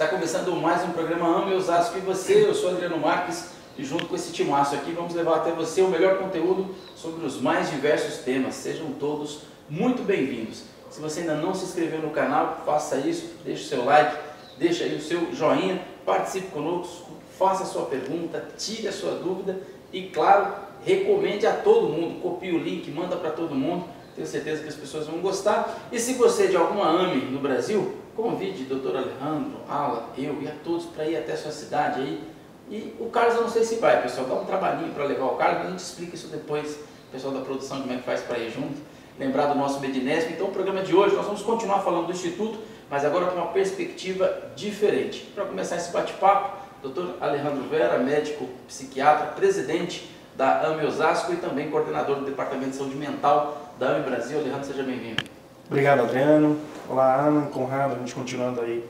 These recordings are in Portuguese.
Está começando mais um programa Ame Osasco e você, eu sou Adriano Marques e junto com esse timaço aqui vamos levar até você o melhor conteúdo sobre os mais diversos temas. Sejam todos muito bem-vindos. Se você ainda não se inscreveu no canal, faça isso, deixe o seu like, deixe aí o seu joinha, participe conosco, faça a sua pergunta, tire a sua dúvida e, claro, recomende a todo mundo, copie o link, manda para todo mundo. Tenho certeza que as pessoas vão gostar. E se você é de alguma AME no Brasil, convide o Dr. Alejandro, Ala, eu e a todos para ir até a sua cidade aí. E o Carlos eu não sei se vai, pessoal, dá um trabalhinho para levar o Carlos, mas a gente explica isso depois, o pessoal da produção, como é que faz para ir junto. Lembrar do nosso Medinesp. Então o programa de hoje nós vamos continuar falando do Instituto, mas agora com uma perspectiva diferente. Para começar esse bate-papo, Dr. Alejandro Vera, médico psiquiatra, presidente da AME Osasco e também coordenador do Departamento de Saúde Mental da AME Brasil. Alejandro, seja bem-vindo. Obrigado, Adriano. Olá, Ana, Conrado, a gente continuando aí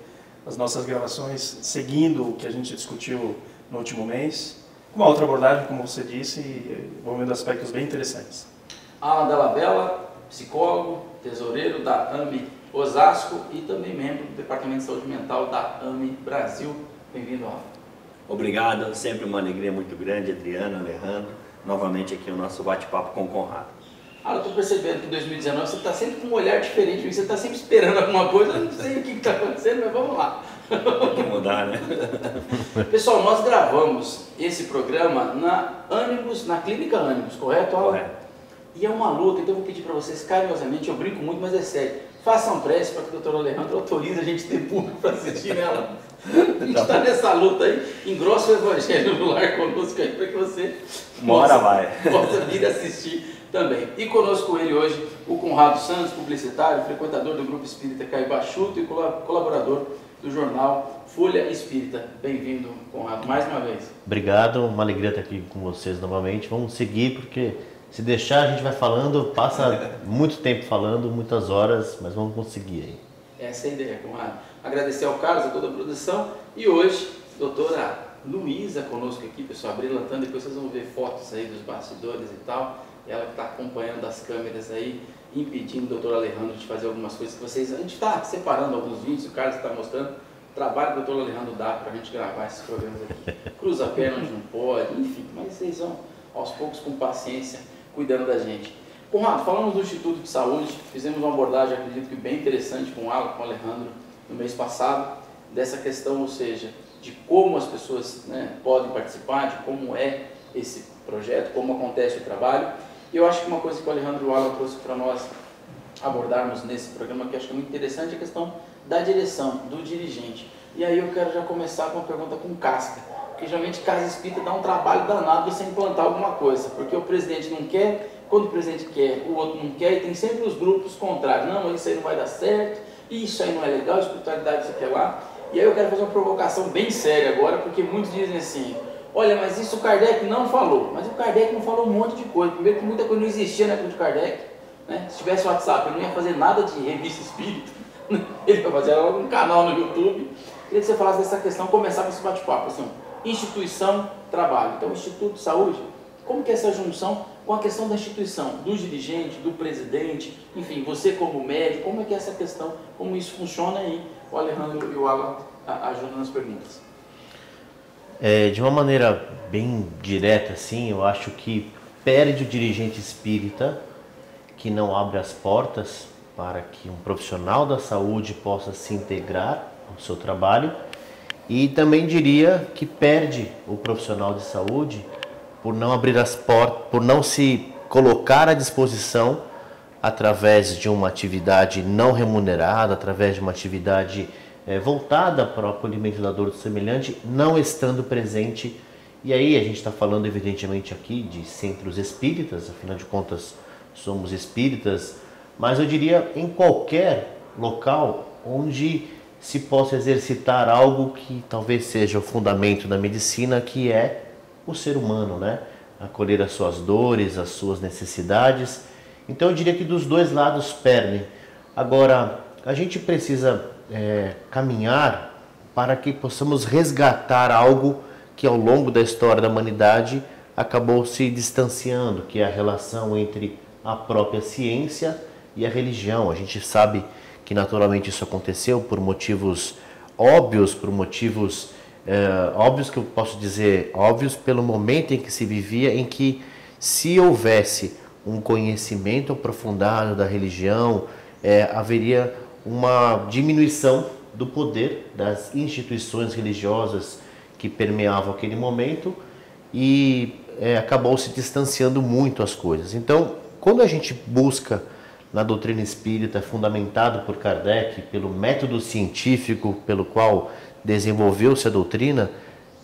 as nossas gravações, seguindo o que a gente discutiu no último mês, com uma outra abordagem, como você disse, e envolvendo aspectos bem interessantes. Alan Della Bella, psicólogo, tesoureiro da AME Osasco e também membro do Departamento de Saúde Mental da AME Brasil. Bem-vindo, Alan. Obrigado, sempre uma alegria muito grande, Adriano, Alejandro, novamente aqui o nosso bate-papo com o Conrado. Ah, eu estou percebendo que em 2019 você está sempre com um olhar diferente, você está sempre esperando alguma coisa, eu não sei o que está acontecendo, mas vamos lá. Tem que mudar, né? Pessoal, nós gravamos esse programa na Ânimos, na Clínica Ânimos, correto, Alan? Correto. E é uma luta, então eu vou pedir para vocês carinhosamente, eu brinco muito, mas é sério, façam prece para que o Dr. Alejandro autorize a gente ter público para assistir nela. A gente está nessa luta aí, engrossa o evangelho no lar conosco aí, para que você possa vir assistir também. E conosco ele hoje, o Conrado Santos, publicitário, frequentador do Grupo Espírita Caibachuto e colaborador do jornal Folha Espírita. Bem-vindo, Conrado, mais uma vez. Obrigado, uma alegria estar aqui com vocês novamente. Vamos seguir, porque se deixar a gente vai falando, passa muito tempo falando, muitas horas, mas vamos conseguir aí. Essa é a ideia, Conrado. Agradecer ao Carlos, a toda a produção. E hoje, doutora Luísa conosco aqui, pessoal, brilhantando. Depois vocês vão ver fotos aí dos bastidores e tal. Ela que está acompanhando das câmeras aí, impedindo o doutor Alejandro de fazer algumas coisas que vocês... A gente está separando alguns vídeos, o Carlos está mostrando o trabalho que o doutor Alejandro dá para a gente gravar esses programas aqui. Cruza a perna onde não pode, enfim, mas vocês vão aos poucos com paciência cuidando da gente. Conrado, falamos do Instituto de Saúde, fizemos uma abordagem, acredito que bem interessante com o Alan, com o Alejandro no mês passado, dessa questão, ou seja, de como as pessoas, né, podem participar, de como é esse projeto, como acontece o trabalho. E eu acho que uma coisa que o Alejandro e o Alan trouxe para nós abordarmos nesse programa, que eu acho que é muito interessante, é a questão da direção, do dirigente. E aí eu quero já começar com uma pergunta com casca, porque geralmente casa espírita dá um trabalho danado você implantar alguma coisa, porque o presidente não quer, quando o presidente quer, o outro não quer, e tem sempre os grupos contrários. Não, isso aí não vai dar certo, isso aí não é legal, espiritualidade isso aqui é lá. E aí eu quero fazer uma provocação bem séria agora, porque muitos dizem assim: olha, mas isso o Kardec não falou. Mas o Kardec não falou um monte de coisa. Primeiro que muita coisa não existia na época de Kardec, né? Se tivesse WhatsApp, ele não ia fazer nada de revista espírita. Ele ia fazer um canal no YouTube. Queria que você falasse dessa questão, começar com esse bate-papo, assim, instituição, trabalho. Então, Instituto de Saúde, como que é essa junção com a questão da instituição, do dirigente, do presidente, enfim, você como médico, como é que é essa questão, como isso funciona aí? O Alejandro e o Alan ajudam nas perguntas. De uma maneira bem direta, assim, eu acho que perde o dirigente espírita que não abre as portas para que um profissional da saúde possa se integrar ao seu trabalho, e também diria que perde o profissional de saúde por não abrir as portas, por não se colocar à disposição através de uma atividade não remunerada, através de uma atividade voltada para o acolhimento da dor do semelhante, não estando presente. E aí a gente está falando evidentemente aqui de centros espíritas, afinal de contas somos espíritas, mas eu diria em qualquer local onde se possa exercitar algo que talvez seja o fundamento da medicina, que é o ser humano, né? Acolher as suas dores, as suas necessidades. Então eu diria que dos dois lados perdem. Agora, a gente precisa caminhar para que possamos resgatar algo que ao longo da história da humanidade acabou se distanciando, que é a relação entre a própria ciência e a religião. A gente sabe que naturalmente isso aconteceu por motivos óbvios por motivos óbvios, que eu posso dizer óbvios pelo momento em que se vivia, em que se houvesse um conhecimento aprofundado da religião, haveria uma diminuição do poder das instituições religiosas que permeavam aquele momento e acabou se distanciando muito as coisas. Então, quando a gente busca na doutrina espírita, fundamentado por Kardec, pelo método científico pelo qual desenvolveu-se a doutrina,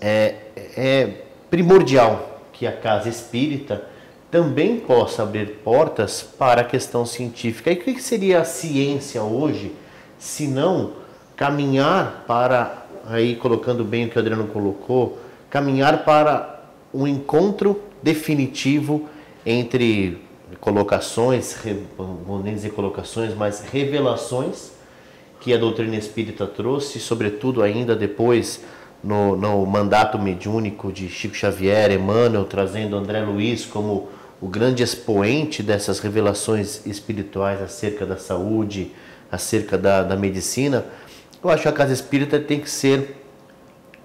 é primordial que a casa espírita também possa abrir portas para a questão científica. E o que seria a ciência hoje, se não caminhar para, aí colocando bem o que o Adriano colocou, caminhar para um encontro definitivo entre colocações, vou nem dizer colocações, mas revelações que a doutrina espírita trouxe, sobretudo ainda depois no mandato mediúnico de Chico Xavier, Emmanuel, trazendo André Luiz como o grande expoente dessas revelações espirituais acerca da saúde, acerca da medicina. Eu acho que a casa espírita tem que ser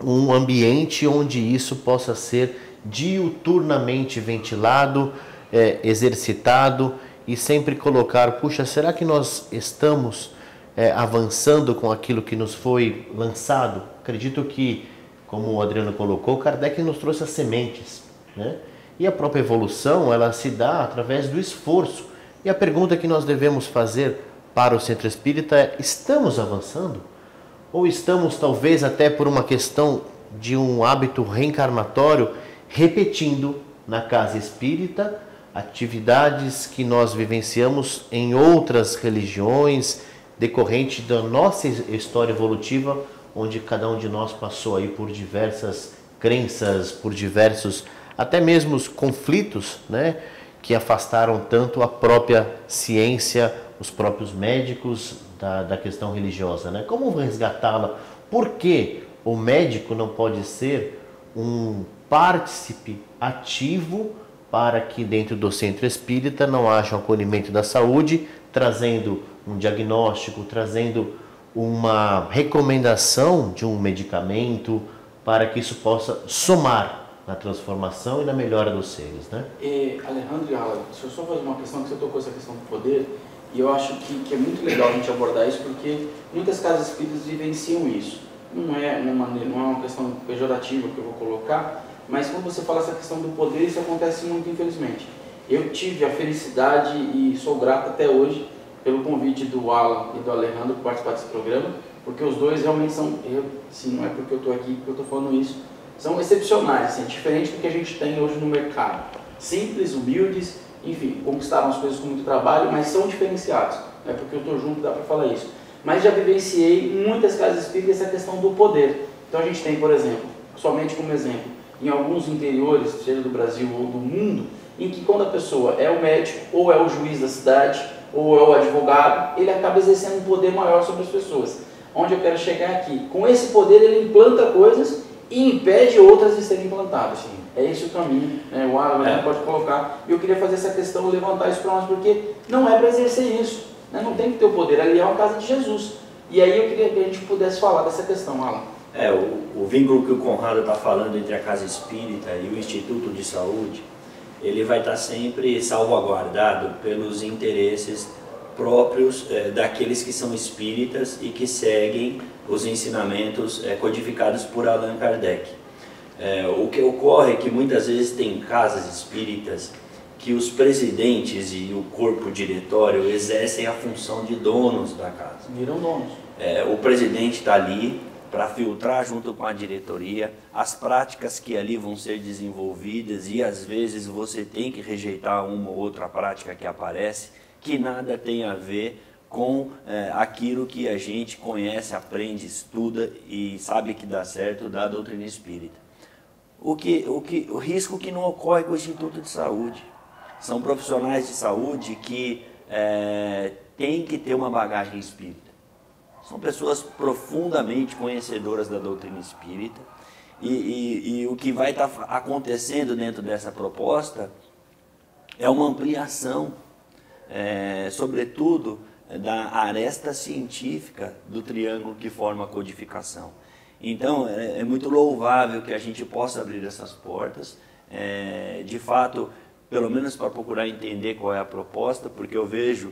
um ambiente onde isso possa ser diuturnamente ventilado, exercitado, e sempre colocar, puxa, será que nós estamos avançando com aquilo que nos foi lançado? Acredito que, como o Adriano colocou, Kardec nos trouxe as sementes, né? E a própria evolução, ela se dá através do esforço. E a pergunta que nós devemos fazer para o Centro Espírita é: estamos avançando? Ou estamos, talvez até por uma questão de um hábito reencarnatório, repetindo na casa espírita atividades que nós vivenciamos em outras religiões, decorrente da nossa história evolutiva, onde cada um de nós passou aí por diversas crenças, por diversos, até mesmo conflitos, né, que afastaram tanto a própria ciência, os próprios médicos da questão religiosa, né? Como resgatá-la? Por que o médico não pode ser um partícipe ativo para que dentro do centro espírita não haja um acolhimento da saúde, trazendo um diagnóstico, trazendo uma recomendação de um medicamento, para que isso possa somar na transformação e na melhora dos seres, né? Alejandro e Alan, deixa eu só fazer uma questão, que você tocou essa questão do poder, e eu acho que é muito legal a gente abordar isso, porque muitas casas espíritas vivenciam isso. Não é uma questão pejorativa que eu vou colocar, mas quando você fala essa questão do poder, isso acontece muito, infelizmente. Eu tive a felicidade, e sou grato até hoje, pelo convite do Alan e do Alejandro para participar desse programa, porque os dois realmente são, não é porque eu estou aqui que eu estou falando isso, são excepcionais, assim, diferente do que a gente tem hoje no mercado. Simples, humildes, enfim, conquistaram as coisas com muito trabalho, mas são diferenciados. Não é porque eu estou junto, dá para falar isso. Mas já vivenciei muitas casas espíritas essa questão do poder. Então a gente tem, por exemplo, somente como exemplo, em alguns interiores, seja do Brasil ou do mundo, em que quando a pessoa é o médico, ou é o juiz da cidade, ou é o advogado, ele acaba exercendo um poder maior sobre as pessoas. Onde eu quero chegar aqui? Com esse poder ele implanta coisas e impede outras de serem implantadas. Sim. É esse o caminho, né? O Alan pode colocar. E eu queria fazer essa questão, levantar isso para nós, porque não é para exercer isso, né? Não tem que ter o poder, ali é uma casa de Jesus. E aí eu queria que a gente pudesse falar dessa questão, Alan. O vínculo que o Conrado está falando entre a casa espírita e o Instituto de Saúde, ele vai estar sempre salvaguardado pelos interesses próprios daqueles que são espíritas e que seguem os ensinamentos codificados por Allan Kardec. O que ocorre é que muitas vezes tem casas espíritas que os presidentes e o corpo diretório exercem a função de donos da casa. Viram donos. O presidente está ali para filtrar junto com a diretoria as práticas que ali vão ser desenvolvidas, e às vezes você tem que rejeitar uma ou outra prática que aparece, que nada tem a ver com aquilo que a gente conhece, aprende, estuda e sabe que dá certo da doutrina espírita. O risco que não ocorre com o Instituto de Saúde. São profissionais de saúde que têm que ter uma bagagem espírita. São pessoas profundamente conhecedoras da doutrina espírita, e o que vai estar acontecendo dentro dessa proposta é uma ampliação, sobretudo da aresta científica do triângulo que forma a codificação. Então, é muito louvável que a gente possa abrir essas portas, de fato, pelo menos para procurar entender qual é a proposta, porque eu vejo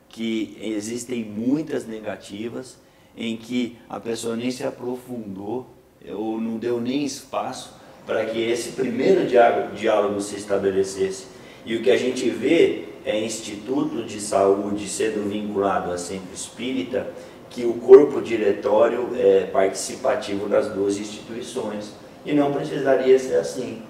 que existem muitas negativas em que a pessoa nem se aprofundou ou não deu nem espaço para que esse primeiro diálogo se estabelecesse. E o que a gente vê é instituto de saúde sendo vinculado a centro espírita, que o corpo diretório é participativo das duas instituições. E não precisaria ser assim.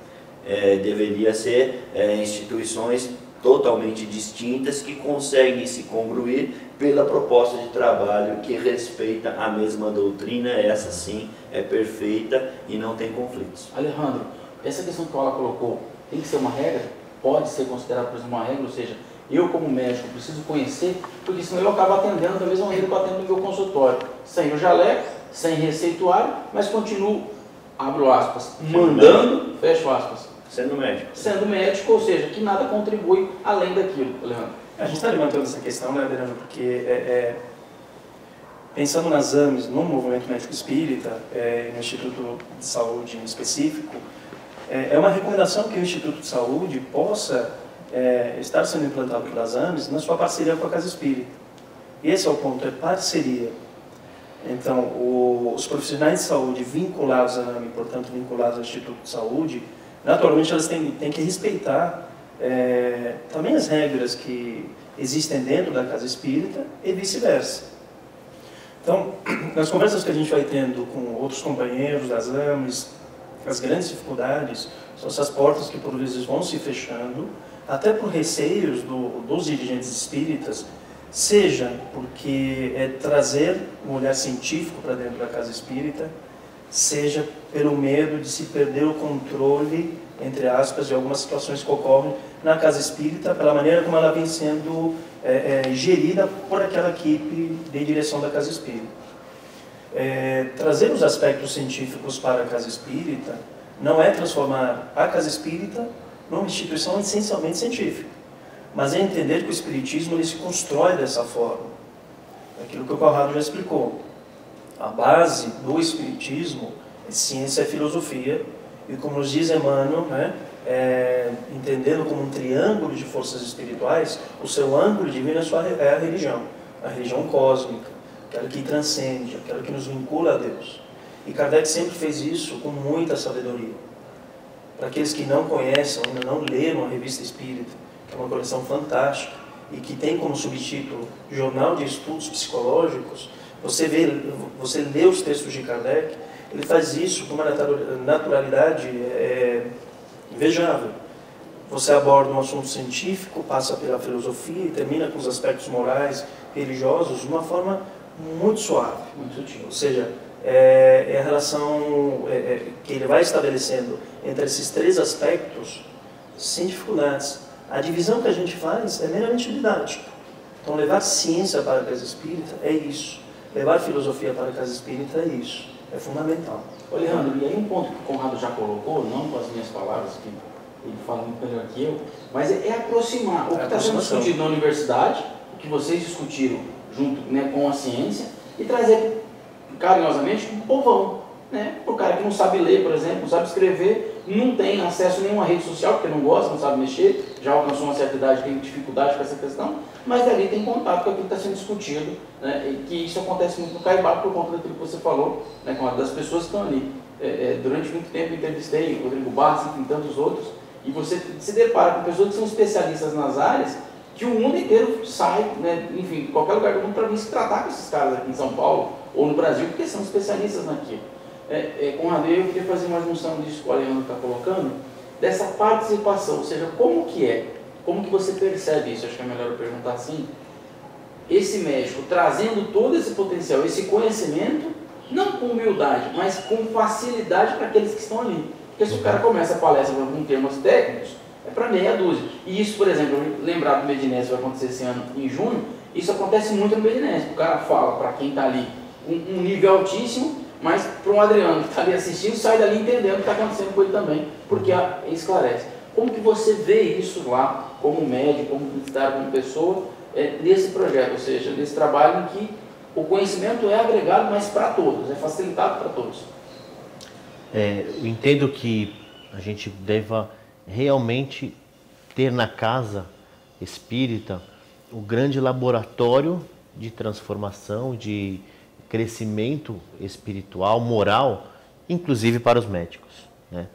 Deveria ser instituições totalmente distintas que conseguem se congruir pela proposta de trabalho que respeita a mesma doutrina. Essa sim é perfeita e não tem conflitos. Alejandro, essa questão que ela colocou tem que ser uma regra? Pode ser considerada, por exemplo, uma regra? Ou seja, eu como médico preciso conhecer, porque senão eu acabo atendendo da mesma maneira que eu atendo no meu consultório, sem o jaleco, sem receituário, mas continuo, abro aspas, mandando, fecho aspas, sendo médico. Sendo médico, ou seja, que nada contribui além daquilo, Alejandro. A gente está levantando essa questão, né, Adriano, porque pensando nas AMES, no movimento médico espírita, no Instituto de Saúde em específico, é uma recomendação que o Instituto de Saúde possa estar sendo implantado pelas AMES na sua parceria com a Casa Espírita. E esse é o ponto, é parceria. Então, os profissionais de saúde vinculados à AME, portanto vinculados ao Instituto de Saúde, naturalmente elas têm que respeitar também as regras que existem dentro da Casa Espírita e vice-versa. Então, nas conversas que a gente vai tendo com outros companheiros das AMES, as grandes dificuldades são essas portas que por vezes vão se fechando, até por receios dos dirigentes espíritas, seja porque trazer um olhar científico para dentro da Casa Espírita, seja pelo medo de se perder o controle, entre aspas, de algumas situações que ocorrem na Casa Espírita, pela maneira como ela vem sendo gerida por aquela equipe de direção da Casa Espírita. Trazer os aspectos científicos para a Casa Espírita não é transformar a Casa Espírita numa instituição essencialmente científica, mas é entender que o Espiritismo ele se constrói dessa forma. Aquilo que o Conrado já explicou. A base do Espiritismo é ciência e filosofia, e como nos diz Emmanuel, entendendo como um triângulo de forças espirituais, o seu ângulo divino é a religião cósmica, aquela que transcende, aquela que nos vincula a Deus. E Kardec sempre fez isso com muita sabedoria. Para aqueles que não conhecem, ainda não leram a Revista Espírita, que é uma coleção fantástica, e que tem como subtítulo Jornal de Estudos Psicológicos, você lê os textos de Kardec, ele faz isso com uma naturalidade invejável. Você aborda um assunto científico, passa pela filosofia e termina com os aspectos morais, religiosos, de uma forma muito suave, muito sutil. Ou seja, a relação que ele vai estabelecendo entre esses três aspectos sem dificuldades. A divisão que a gente faz é meramente didática. Então, levar ciência para a Casa Espírita é isso. Levar filosofia para a Casa Espírita é isso. É fundamental. Leandro, e aí um ponto que o Conrado já colocou, não com as minhas palavras, que ele fala muito melhor que eu, mas é aproximar o que está sendo discutido na universidade, o que vocês discutiram junto com a ciência, e trazer carinhosamente para o povão. O cara que não sabe ler, por exemplo, não sabe escrever, não tem acesso a nenhuma rede social, porque não gosta, não sabe mexer, já alcançou uma certa idade, tem dificuldade com essa questão, mas dali tem contato com aquilo que está sendo discutido, e que isso acontece muito no Caibá, por conta daquilo que você falou, das pessoas que estão ali. Durante muito tempo eu entrevistei o Rodrigo Barros e tantos outros, e você se depara com pessoas que são especialistas nas áreas, que o mundo inteiro sai, enfim, de qualquer lugar do mundo, para vir se tratar com esses caras aqui em São Paulo ou no Brasil, porque são especialistas naquilo. Conrado, eu queria fazer uma junção disso que o Alejandro está colocando, dessa participação, ou seja, como que você percebe isso? Acho que é melhor eu perguntar assim. Esse médico trazendo todo esse potencial, esse conhecimento, não com humildade, mas com facilidade para aqueles que estão ali. Porque se o cara começa a palestra com termos técnicos, é para meia dúzia. E isso, por exemplo, lembrar do Medinés vai acontecer esse ano em junho, isso acontece muito no Medinés. O cara fala para quem está ali um nível altíssimo, mas para um Adriano que está ali assistindo, sai dali entendendo o que está acontecendo com ele também, porque esclarece. Como que você vê isso lá, como médico, como publicitário, como pessoa, nesse projeto, ou seja, nesse trabalho em que o conhecimento é agregado, mas para todos, é facilitado para todos. Eu entendo que a gente deva realmente ter na casa espírita o grande laboratório de transformação, de crescimento espiritual, moral, inclusive para os médicos, né?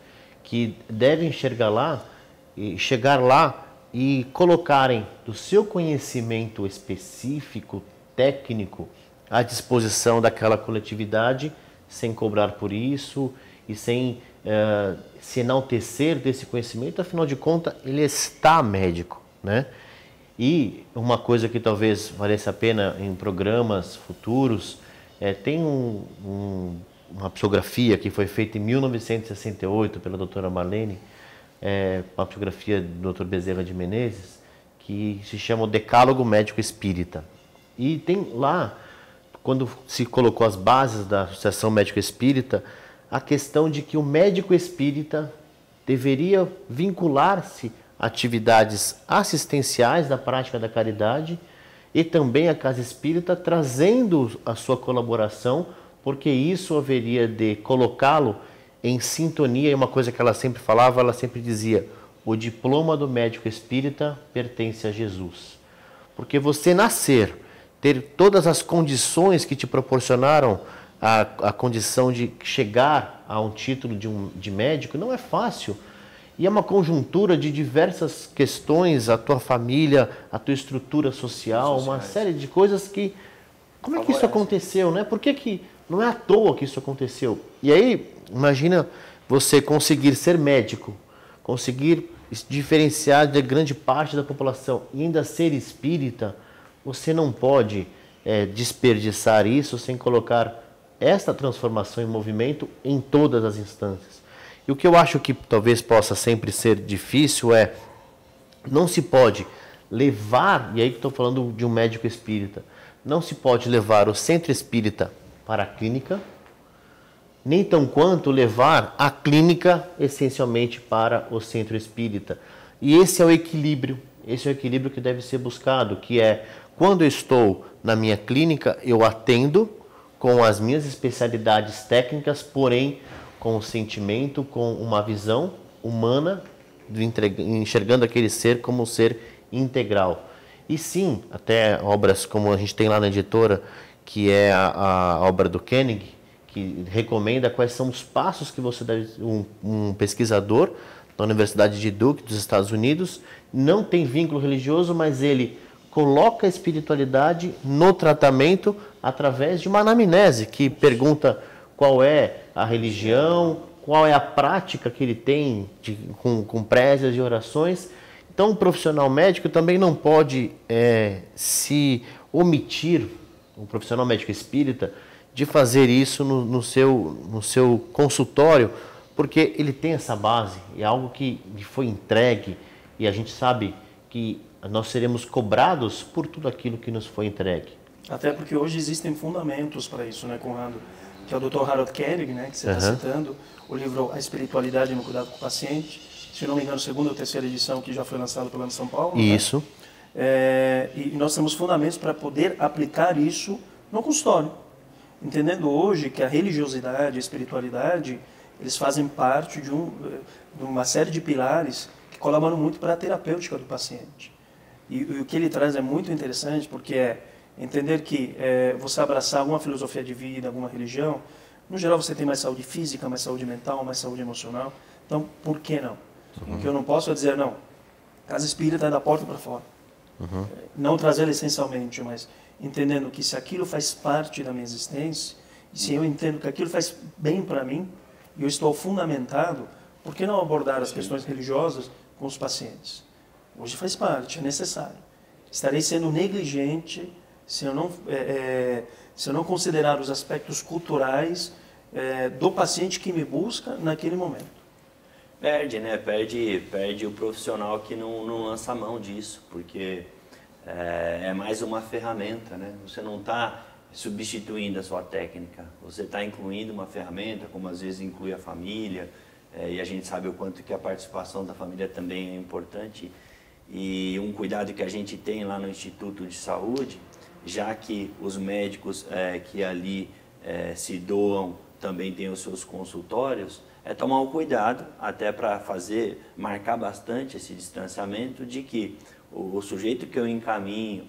Que devem chegar lá e colocarem do seu conhecimento específico, técnico, à disposição daquela coletividade, sem cobrar por isso e sem se enaltecer desse conhecimento. Afinal de contas, ele está médico, né? E uma coisa que talvez valesse a pena em programas futuros, tem uma psicografia que foi feita em 1968 pela doutora Marlene, uma psicografia do Dr. Bezerra de Menezes, que se chama o Decálogo Médico Espírita. E tem lá, quando se colocou as bases da Associação Médico Espírita, a questão de que o médico espírita deveria vincular-se a atividades assistenciais da prática da caridade e também a casa espírita, trazendo a sua colaboração, porque isso haveria de colocá-lo em sintonia. E uma coisa que ela sempre falava, ela sempre dizia: o diploma do médico espírita pertence a Jesus. Porque você nascer, ter todas as condições que te proporcionaram a condição de chegar a um título de médico, não é fácil. E é uma conjuntura de diversas questões, a tua família, a tua estrutura social, uma série de coisas que... Como é que isso aconteceu, né? Por que não é à toa que isso aconteceu? E aí, imagina você conseguir ser médico, conseguir diferenciar de grande parte da população e ainda ser espírita. Você não pode desperdiçar isso sem colocar esta transformação em movimento em todas as instâncias. E o que eu acho que talvez possa sempre ser difícil não se pode levar, e aí que estou falando de um médico espírita, não se pode levar o centro espírita para a clínica, nem tão quanto levar a clínica essencialmente para o centro espírita. E esse é o equilíbrio que deve ser buscado, que é, quando eu estou na minha clínica, eu atendo com as minhas especialidades técnicas, porém com o sentimento, com uma visão humana, enxergando aquele ser como um ser integral. E sim, até obras como a gente tem lá na editora, que é a obra do Koenig, que recomenda quais são os passos que você deve... Um pesquisador da Universidade de Duke, dos Estados Unidos, não tem vínculo religioso, mas ele coloca a espiritualidade no tratamento através de uma anamnese, que pergunta qual é a religião, qual é a prática que ele tem com preces e orações. Então, o profissional médico também não pode se omitir, o profissional médico espírita, de fazer isso no seu consultório, porque ele tem essa base, é algo que lhe foi entregue, e a gente sabe que nós seremos cobrados por tudo aquilo que nos foi entregue. Até porque hoje existem fundamentos para isso, né, Conrado? Que é o Dr. Harold Koenig, né, que você está citando, o livro A Espiritualidade no Cuidado com o Paciente, se não me engano, segunda ou terceira edição, que já foi lançado pela São Paulo. Isso. Né? E nós temos fundamentos para poder aplicar isso no consultório. Entendendo hoje que a religiosidade, a espiritualidade, eles fazem parte de uma série de pilares que colaboram muito para a terapêutica do paciente. E o que ele traz é muito interessante, porque entender que você abraçar alguma filosofia de vida, alguma religião, no geral você tem mais saúde física, mais saúde mental, mais saúde emocional. Então, por que não? O que eu não posso é dizer, não, casa espírita é da porta para fora. Não trazê-la essencialmente, mas entendendo que se aquilo faz parte da minha existência, e se eu entendo que aquilo faz bem para mim, e eu estou fundamentado, por que não abordar as questões religiosas com os pacientes? Hoje faz parte, é necessário. Estarei sendo negligente se eu não considerar os aspectos culturais do paciente que me busca naquele momento. Perde, né? Perde o profissional que não lança a mão disso, porque é mais uma ferramenta, né? Você não está substituindo a sua técnica, você está incluindo uma ferramenta, como às vezes inclui a família, e a gente sabe o quanto que a participação da família também é importante. E um cuidado que a gente tem lá no Instituto de Saúde, já que os médicos que ali se doam também têm os seus consultórios, é tomar um cuidado até para marcar bastante esse distanciamento de que o sujeito que eu encaminho,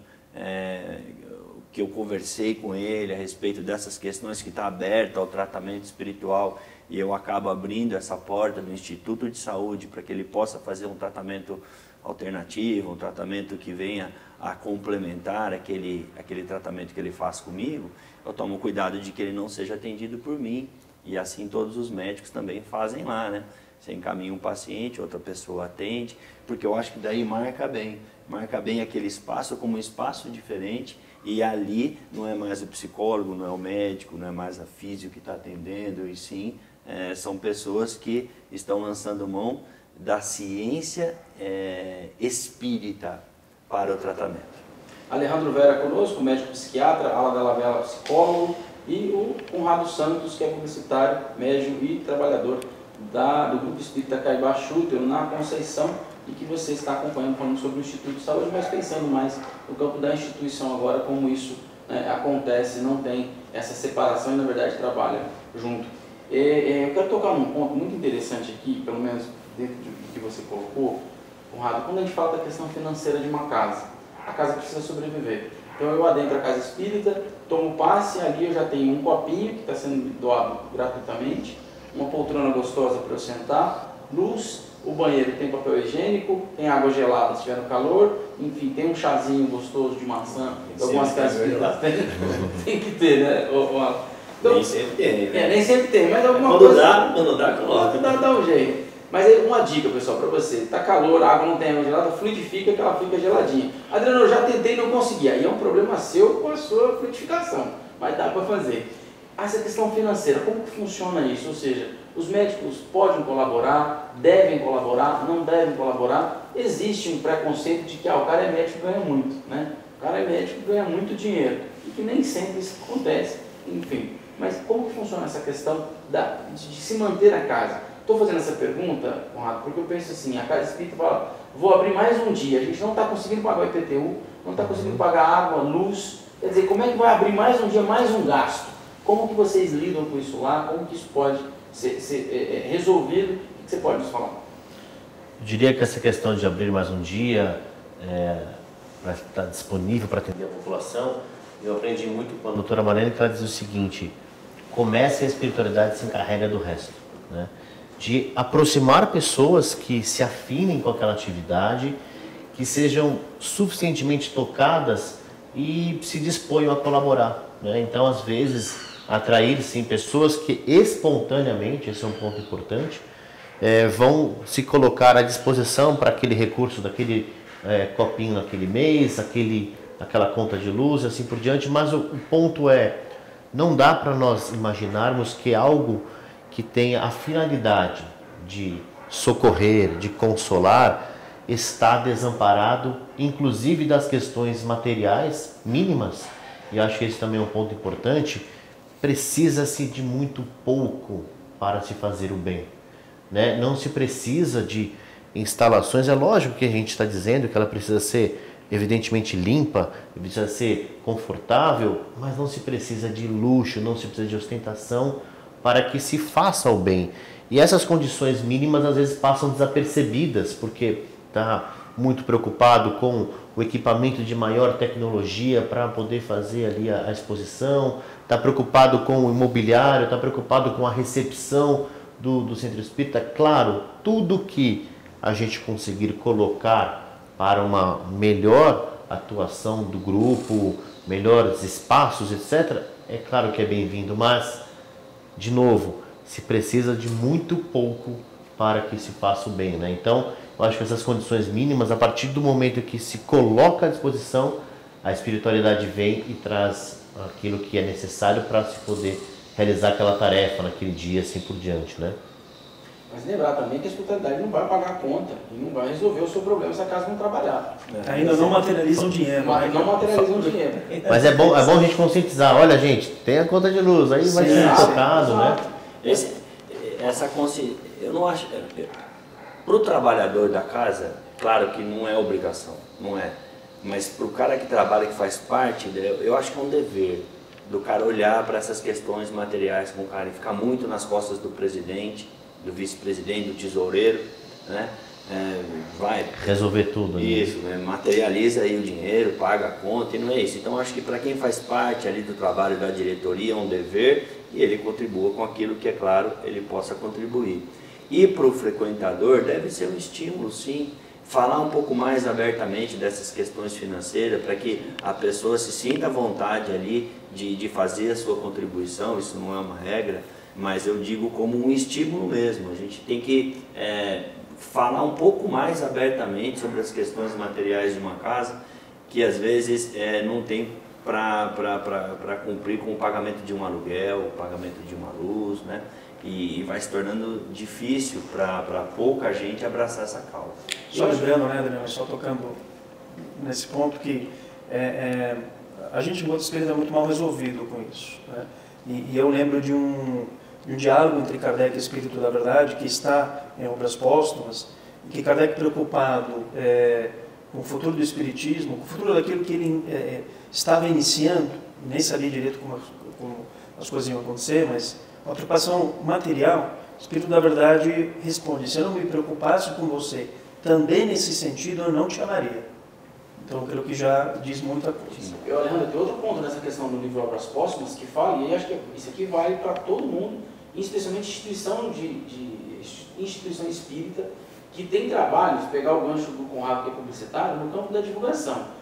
que eu conversei com ele a respeito dessas questões, que está aberto ao tratamento espiritual, e eu acabo abrindo essa porta do Instituto de Saúde para que ele possa fazer um tratamento alternativo, um tratamento que venha a complementar aquele tratamento que ele faz comigo, eu tomo cuidado de que ele não seja atendido por mim. E assim todos os médicos também fazem lá, né? Você encaminha um paciente, outra pessoa atende, porque eu acho que daí marca bem aquele espaço como um espaço diferente, e ali não é mais o psicólogo, não é o médico, não é mais a físio que está atendendo, e sim são pessoas que estão lançando mão da ciência espírita para o tratamento. Alejandro Vera conosco, médico psiquiatra, Ala Della Vela, psicólogo, e o Conrado Santos, que é publicitário, médium e trabalhador do Grupo Espírita Caibá Chútero, na Conceição, e que você está acompanhando, falando sobre o Instituto de Saúde, mas pensando mais no campo da instituição agora, como isso acontece, não tem essa separação e na verdade trabalha junto. Eu quero tocar num ponto muito interessante aqui, pelo menos dentro do que você colocou, Conrado, quando a gente fala da questão financeira de uma casa, a casa precisa sobreviver. Então eu adentro a casa espírita, tomo passe, ali eu já tenho um copinho que está sendo doado gratuitamente, uma poltrona gostosa para eu sentar, luz, o banheiro tem papel higiênico, tem água gelada se tiver no calor, enfim, tem um chazinho gostoso de maçã, algumas casas espíritas tem que ter, né? Então, nem sempre tem, né? Nem sempre tem, mas alguma quando coisa... Quando dá, coloca. Dá um jeito. Mas aí, uma dica, pessoal, para você. Está calor, a água não tem água gelada, fluidifica que ela fica geladinha. Adriano, eu já tentei e não consegui. Aí é um problema seu com a sua fluidificação. Mas dá para fazer. Essa questão financeira, como que funciona isso? Ou seja, os médicos podem colaborar, devem colaborar, não devem colaborar. Existe um preconceito de que o cara é médico e ganha muito, né? O cara é médico e ganha muito dinheiro. E que nem sempre isso acontece. Enfim. Mas como que funciona essa questão de se manter a casa? Estou fazendo essa pergunta, Conrado, porque eu penso assim, a casa espírita fala, vou abrir mais um dia, a gente não está conseguindo pagar o IPTU, não está conseguindo pagar água, luz, quer dizer, como é que vai abrir mais um dia, mais um gasto? Como que vocês lidam com isso lá? Como que isso pode ser resolvido? O que você pode nos falar? Eu diria que essa questão de abrir mais um dia, para estar disponível para atender a população, eu aprendi muito com a doutora Marlene, que ela diz o seguinte, comece a espiritualidade e se encarrega do resto, né? De aproximar pessoas que se afinem com aquela atividade, que sejam suficientemente tocadas e se disponham a colaborar, né? Então, às vezes, atrair sim pessoas que espontaneamente, esse é um ponto importante, vão se colocar à disposição para aquele recurso daquele copinho naquele mês, aquela conta de luz, assim por diante, mas o ponto não dá para nós imaginarmos que algo que tenha a finalidade de socorrer, de consolar, está desamparado, inclusive das questões materiais mínimas, e acho que esse também é um ponto importante, precisa-se de muito pouco para se fazer o bem, né? Não se precisa de instalações, é lógico que a gente está dizendo que ela precisa ser evidentemente limpa, precisa ser confortável, mas não se precisa de luxo, não se precisa de ostentação para que se faça o bem. E essas condições mínimas às vezes passam desapercebidas, porque está muito preocupado com o equipamento de maior tecnologia para poder fazer ali a exposição, está preocupado com o imobiliário, está preocupado com a recepção do centro espírita. Claro, tudo que a gente conseguir colocar para uma melhor atuação do grupo, melhores espaços, etc., é claro que é bem-vindo, mas, de novo, se precisa de muito pouco para que se faça o bem, né? Então, eu acho que essas condições mínimas, a partir do momento que se coloca à disposição, a espiritualidade vem e traz aquilo que é necessário para se poder realizar aquela tarefa naquele dia, assim por diante, né? Mas lembrar também que a espiritualidade não vai pagar a conta e não vai resolver o seu problema se a casa não trabalhar. Ainda não materializam dinheiro. Não materializam dinheiro. Mas é bom a gente conscientizar. Olha, gente, tem a conta de luz, aí vai ser tocado, né? Essa consciência, eu não acho... Para o trabalhador da casa, claro que não é obrigação, não é. Mas para o cara que trabalha, que faz parte, eu acho que é um dever do cara olhar para essas questões materiais com o cara e ficar muito nas costas do presidente, do vice-presidente, do tesoureiro, né? Vai resolver tudo. Isso, né? Materializa aí o dinheiro, paga a conta e não é isso. Então acho que para quem faz parte ali do trabalho da diretoria é um dever e ele contribua com aquilo que, é claro, ele possa contribuir. E para o frequentador deve ser um estímulo, sim, falar um pouco mais abertamente dessas questões financeiras para que a pessoa se sinta à vontade ali de fazer a sua contribuição. Isso não é uma regra, mas eu digo como um estímulo mesmo. A gente tem que falar um pouco mais abertamente sobre as questões materiais de uma casa, que às vezes não tem para cumprir com o pagamento de um aluguel, o pagamento de uma luz, né? E vai se tornando difícil para pouca gente abraçar essa causa. Só lembrando, né, Adriano, só tocando nesse ponto que a gente, enquanto espírita, é muito mal resolvido com isso, né? E eu lembro de um diálogo entre Kardec e o Espírito da Verdade, que está em Obras Póstumas, e que Kardec, preocupado com o futuro do Espiritismo, com o futuro daquilo que ele estava iniciando, nem sabia direito como as coisas iam acontecer, mas uma preocupação material, o Espírito da Verdade responde: se eu não me preocupasse com você também nesse sentido, eu não te amaria. Então, eu creio que já diz muita coisa. Alejandro, tem outro ponto nessa questão do livro Obras Póstumas que fala, e acho que isso aqui vale para todo mundo, especialmente instituição instituição espírita, que tem trabalhos, pegar o gancho do Conrado, que é publicitário, no campo da divulgação.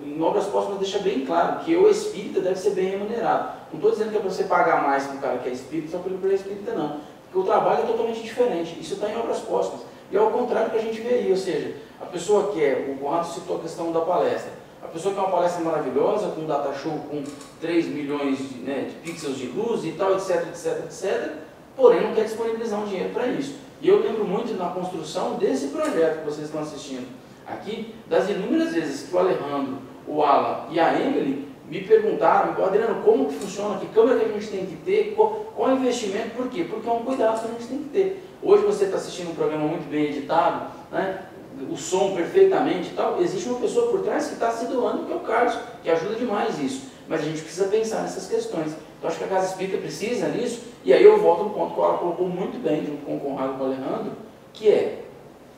Em Obras Póstumas deixa bem claro que o espírita deve ser bem remunerado. Não estou dizendo que é para você pagar mais para o cara que é espírita, só pelo que ele é espírita, não. Porque o trabalho é totalmente diferente. Isso está em Obras Póstumas. E é ao contrário que a gente vê aí, ou seja, a pessoa que o Conrado citou a questão da palestra. A pessoa que é uma palestra maravilhosa, com um data show com 3 milhões de pixels de luz e tal, etc, etc, etc, porém não quer disponibilizar um dinheiro para isso. E eu lembro muito na construção desse projeto que vocês estão assistindo aqui, das inúmeras vezes que o Alejandro, o Alan e a Emily me perguntaram: Adriano, como que funciona, que câmera que a gente tem que ter, qual é o investimento, por quê? Porque é um cuidado que a gente tem que ter. Hoje você está assistindo um programa muito bem editado, né? O som perfeitamente e tal, existe uma pessoa por trás que está se doando, que é o Carlos, que ajuda demais isso. Mas a gente precisa pensar nessas questões. Então acho que a Casa Espírita precisa nisso, e aí eu volto no ponto que ela colocou muito bem, junto com o Conrado e com o Alejandro, que é: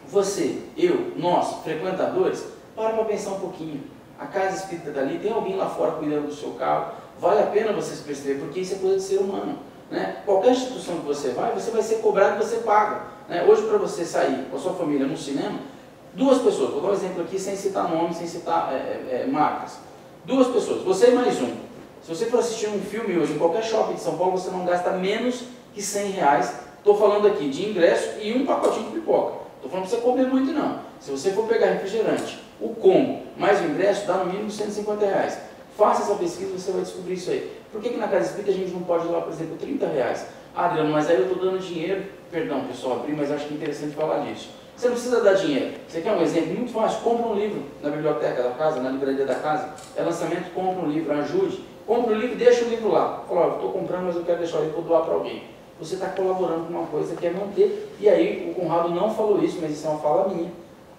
você, eu, nós, frequentadores, para pensar um pouquinho. A Casa Espírita dali, tem alguém lá fora cuidando do seu carro, vale a pena você se perceber, porque isso é coisa de ser humano, né? Qualquer instituição que você vai ser cobrado e você paga, né? Hoje, para você sair com a sua família no cinema, 2 pessoas, vou dar um exemplo aqui sem citar nomes, sem citar marcas. 2 pessoas, você e mais um. Se você for assistir um filme hoje em qualquer shopping de São Paulo, você não gasta menos que R$100. Estou falando aqui de ingresso e um pacotinho de pipoca. Estou falando para você comer muito não. Se você for pegar refrigerante, o combo mais o ingresso, dá no mínimo R$150. Faça essa pesquisa e você vai descobrir isso aí. Por que na Casa Espírita a gente não pode levar, por exemplo, R$30? Adriano, mas aí eu estou dando dinheiro. Perdão, pessoal, abri, mas acho que é interessante falar disso. Você não precisa dar dinheiro. Você quer um exemplo muito fácil? Compra um livro na biblioteca da casa, na livraria da casa. É lançamento, compra um livro, ajude. Compra o livro e deixa o livro lá. Fala: eu estou comprando, mas eu quero deixar o livro para doar para alguém. Você está colaborando com uma coisa que é manter. E aí, o Conrado não falou isso, mas isso é uma fala minha,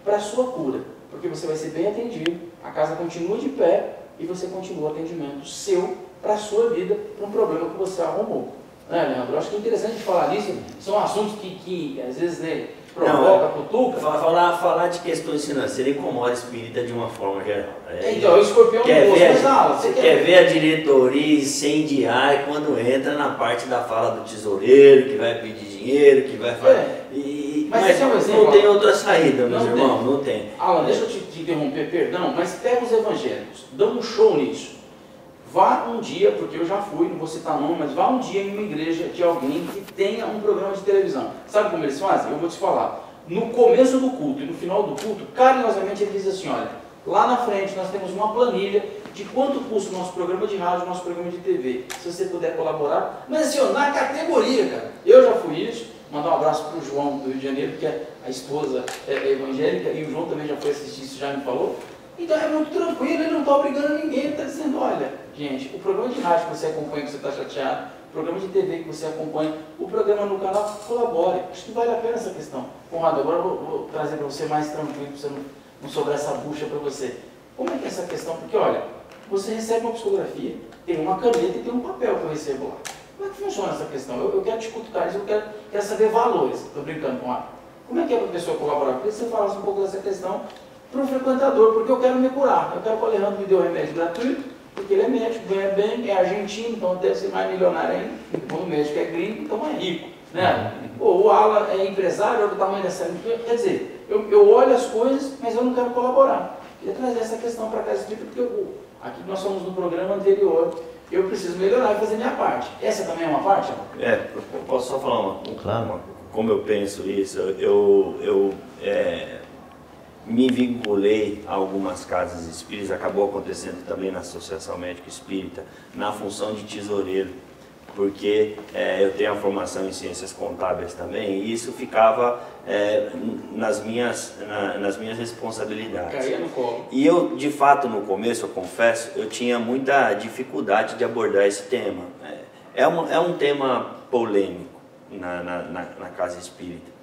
para a sua cura. Porque você vai ser bem atendido, a casa continua de pé e você continua o atendimento seu para a sua vida, para um problema que você arrumou. Né, Leandro? Eu acho que é interessante falar nisso. São assuntos que às vezes, né, provoca, cutuca. Falar de questões financeiras incomoda a espírita de uma forma geral. Então, o escorpião não gosta, você quer ver a diretoria incendiar quando entra na parte da fala do tesoureiro, que vai pedir dinheiro, que vai fazer. Mas não tem outra saída, meus irmãos, não tem. Alan, deixa eu te interromper, perdão, mas pega os evangélicos, dão um show nisso. Vá um dia, porque eu já fui, não vou citar nome, mas vá um dia em uma igreja de alguém que tenha um programa de televisão. Sabe como eles fazem? Eu vou te falar. No começo do culto e no final do culto, carinhosamente ele diz assim: olha, lá na frente nós temos uma planilha de quanto custa o nosso programa de rádio, o nosso programa de TV. Se você puder colaborar, mas assim, na categoria, cara. Eu já fui isso. Mandar um abraço para o João do Rio de Janeiro, porque a esposa é evangélica, e o João também já foi assistir isso, já me falou. Então é muito tranquilo, ele não está obrigando ninguém, ele está dizendo: olha, gente, o programa de rádio que você acompanha, que você está chateado, programa de TV que você acompanha, o programa no canal, colabore. Acho que vale a pena essa questão. Conrado, agora eu vou trazer para você mais tranquilo, para você não sobrar essa bucha para você. Como é que é essa questão? Porque, olha, você recebe uma psicografia, tem uma caneta e tem um papel que eu recebo lá. Como é que funciona essa questão? Eu quero te cutucar isso, eu quero saber valores. Estou brincando com ela. Como é que é para a pessoa colaborar? Porque você falasse um pouco dessa questão para o frequentador, porque eu quero me curar. Eu quero que o Alejandro me dê o remédio gratuito, porque ele é médico, ganha bem, é argentino, então deve ser mais milionário ainda. Quando o médico é gringo, então é rico. Né? O Alan é empresário, olha o tamanho dessa... Quer dizer, eu olho as coisas, mas eu não quero colaborar. Eu queria trazer essa questão para cá, porque aqui nós somos no programa anterior, eu preciso melhorar e fazer minha parte. Essa também é uma parte? Eu posso só falar Claro. como eu penso isso. Eu me vinculei a algumas casas espíritas, acabou acontecendo também na Associação Médica Espírita, na função de tesoureiro, porque eu tenho a formação em ciências contábeis também, e isso ficava nas minhas responsabilidades. Caía no colo. E eu, de fato, no começo, eu confesso, eu tinha muita dificuldade de abordar esse tema. É um tema polêmico na casa espírita.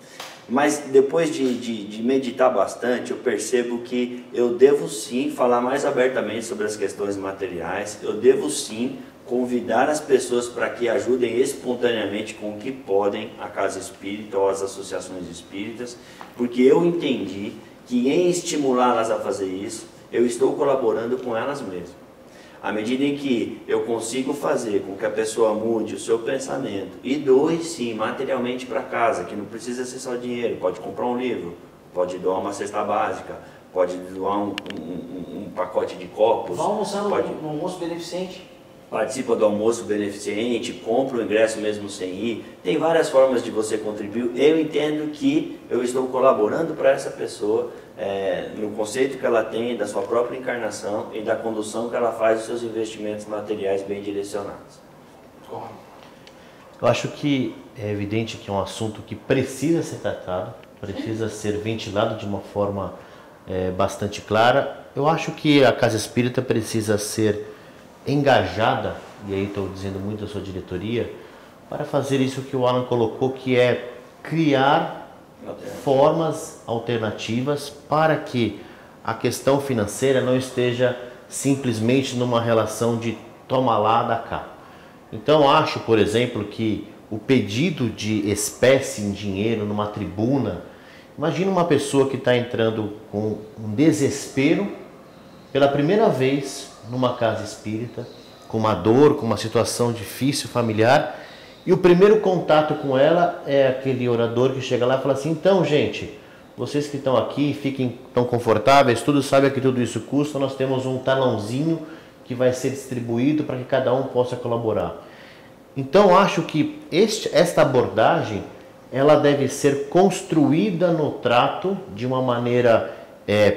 Mas depois de meditar bastante, eu percebo que eu devo sim falar mais abertamente sobre as questões materiais, eu devo sim convidar as pessoas para que ajudem espontaneamente com o que podem a casa espírita ou as associações espíritas, porque eu entendi que em estimulá-las a fazer isso, eu estou colaborando com elas mesmas. À medida em que eu consigo fazer com que a pessoa mude o seu pensamento e doe sim materialmente para casa, que não precisa ser só dinheiro, pode comprar um livro, pode doar uma cesta básica, pode doar um pacote de copos. Vai almoçar no almoço beneficente. Participa do almoço beneficente, compra o ingresso mesmo sem ir. Tem várias formas de você contribuir. Eu entendo que eu estou colaborando para essa pessoa no conceito que ela tem da sua própria encarnação e da condução que ela faz dos seus investimentos materiais bem direcionados. Eu acho que é evidente que é um assunto que precisa ser tratado, precisa ser ventilado de uma forma bastante clara. Eu acho que a Casa Espírita precisa ser engajada, e aí estou dizendo muito da sua diretoria, para fazer isso que o Alan colocou, que é criar formas alternativas para que a questão financeira não esteja simplesmente numa relação de toma lá, dá cá. Então acho, por exemplo, que o pedido de espécie em dinheiro numa tribuna, imagina uma pessoa que está entrando com um desespero pela primeira vez numa casa espírita, com uma dor, com uma situação difícil, familiar, e o primeiro contato com ela é aquele orador que chega lá e fala assim: então, gente, vocês que estão aqui, fiquem tão confortáveis, todos sabem que tudo isso custa, nós temos um talãozinho que vai ser distribuído para que cada um possa colaborar. Então, acho que esta abordagem, ela deve ser construída no trato de uma maneira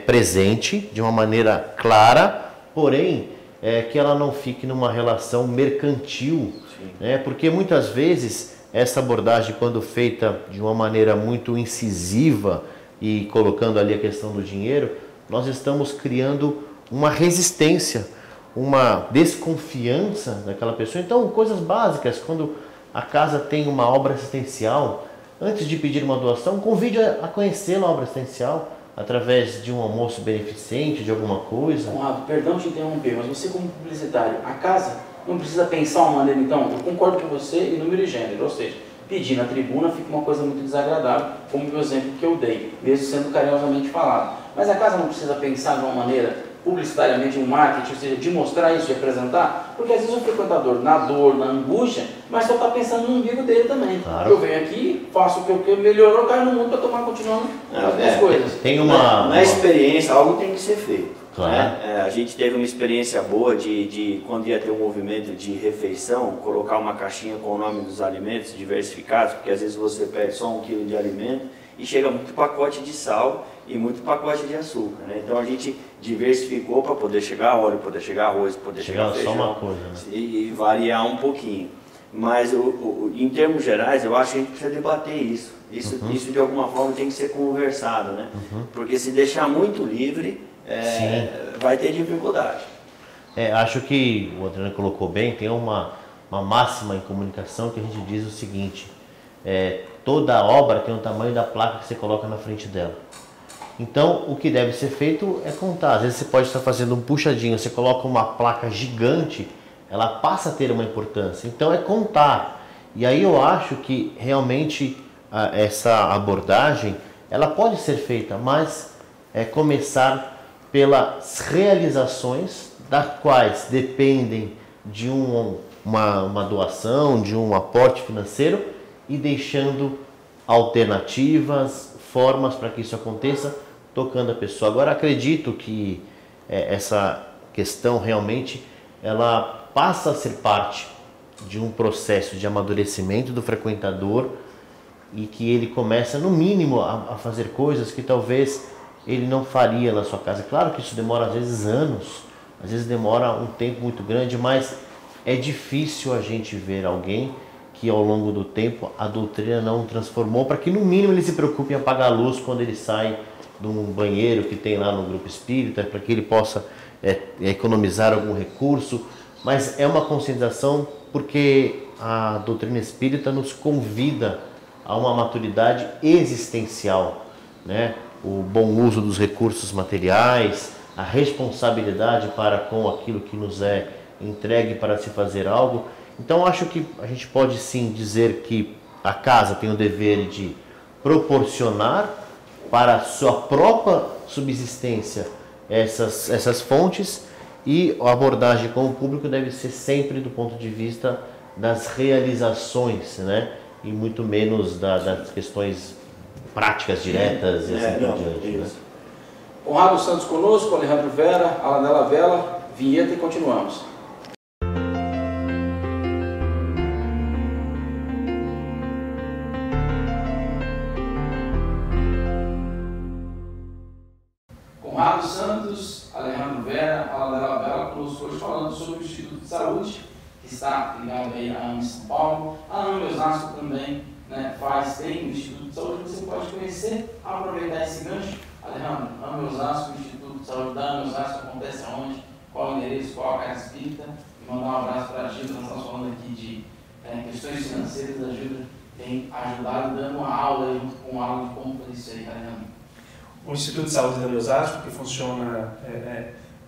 presente, de uma maneira clara, porém, que ela não fique numa relação mercantil, né? Porque muitas vezes essa abordagem, quando feita de uma maneira muito incisiva e colocando ali a questão do dinheiro, nós estamos criando uma resistência, uma desconfiança daquela pessoa. Então, coisas básicas, quando a casa tem uma obra assistencial, antes de pedir uma doação, convide a conhecer a obra assistencial, através de um almoço beneficente, de alguma coisa. Conrado, perdão te interromper, mas você como publicitário, a casa não precisa pensar uma maneira, então, eu concordo com você em número e gênero, ou seja, pedir na tribuna fica uma coisa muito desagradável, como o exemplo que eu dei, mesmo sendo carinhosamente falado. Mas a casa não precisa pensar de uma maneira, publicitariamente, um marketing, ou seja, de mostrar isso, de apresentar, porque às vezes o frequentador, na dor, na angústia, mas só está pensando no umbigo dele também. Claro. Eu venho aqui, faço o que eu quero, melhorou, caio no mundo para tomar, continuando as minhas coisas. Tem na experiência, algo tem que ser feito. Claro. Né? A gente teve uma experiência boa de quando ia ter um movimento de refeição, colocar uma caixinha com o nome dos alimentos diversificados, porque às vezes você pede só 1 quilo de alimento e chega muito pacote de sal e muito pacote de açúcar, né? Então a gente diversificou para poder chegar óleo, poder chegar arroz, poder chegar feijão, só uma coisa, né? E variar um pouquinho. Mas em termos gerais, eu acho que a gente precisa debater isso. Isso de alguma forma tem que ser conversado, né? Porque se deixar muito livre, vai ter dificuldade. Acho que o Adriano colocou bem, tem uma uma máxima em comunicação que a gente diz o seguinte: toda obra tem o tamanho da placa que você coloca na frente dela. Então, o que deve ser feito é contar. Às vezes você pode estar fazendo um puxadinho, você coloca uma placa gigante, ela passa a ter uma importância. Então, é contar. E aí eu acho que realmente essa abordagem, ela pode ser feita, mas é começar pelas realizações, das quais dependem de uma doação, de um aporte financeiro, e deixando alternativas, formas para que isso aconteça, tocando a pessoa. Agora, acredito que essa questão realmente ela passa a ser parte de um processo de amadurecimento do frequentador, e que ele começa, no mínimo, a fazer coisas que talvez ele não faria na sua casa. Claro que isso demora às vezes anos, às vezes demora um tempo muito grande, mas é difícil a gente ver alguém que ao longo do tempo a doutrina não transformou, para que no mínimo ele se preocupe em apagar a luz quando ele sai de um banheiro que tem lá no grupo espírita, para que ele possa economizar algum recurso. Mas é uma conscientização, porque a doutrina espírita nos convida a uma maturidade existencial, né? O bom uso dos recursos materiais, a responsabilidade para com aquilo que nos é entregue para se fazer algo. Então acho que a gente pode sim dizer que a casa tem o dever de proporcionar para a sua própria subsistência essas fontes, e a abordagem com o público deve ser sempre do ponto de vista das realizações, né? E muito menos das questões práticas diretas e assim por diante. Né? Conrado Santos conosco, Alejandro Vera, Alanela Vela, vinheta e continuamos. Conrado Santos, Alejandro Vera, Alanela Vela conosco hoje, falando sobre o Instituto de Saúde, que está ligado aí à AME São Paulo. A AME Osasco também, né, tem o Instituto de Saúde, você pode conhecer, aproveitar esse gancho. Alejandro, AME Osasco, o Instituto de Saúde da AME Osasco acontece aonde? Qual o endereço, qual a casa espírita? E mandar um abraço para a Gilda. Nós estamos falando aqui de questões financeiras. A Gilda tem ajudado, dando uma aula junto com aula de como fazer isso aí, Alejandro. O Instituto de Saúde da AME Osasco, que funciona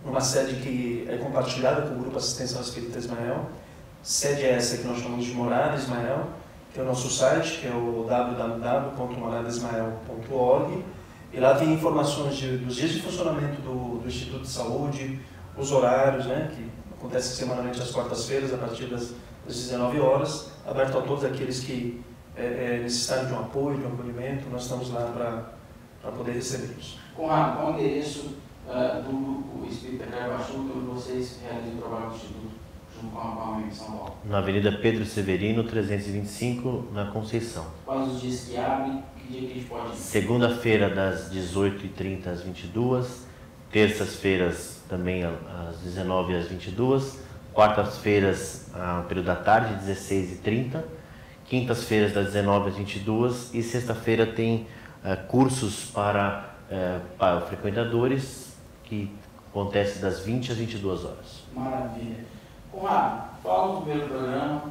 numa sede que é compartilhada com o Grupo Assistencial Espírita Ismael. Sede essa que nós chamamos de Morada Ismael, que é o nosso site, que é o www.moradismael.org, e lá tem informações dos dias de funcionamento do Instituto de Saúde, os horários, né, que acontecem semanalmente às quartas-feiras, a partir das 19 horas, aberto a todos aqueles que necessitarem de um apoio, de um acolhimento. Nós estamos lá para poder recebê-los. Conrado, qual o endereço do Grupo Espírita Caraguaçu, onde vocês realizam o trabalho do Instituto? Na Avenida Pedro Severino, 325, na Conceição. Quais os dias que abre? Que dia que a gente pode ir? Segunda-feira, das 18h30 às 22h. Terças-feiras, também às 19h às 22h. Quartas-feiras, no período da tarde, 16h30. Quintas-feiras, das 19h às 22h. E sexta-feira tem cursos para frequentadores, que acontece das 20 às 22 horas. Maravilha. Conrado, falamos do primeiro programa,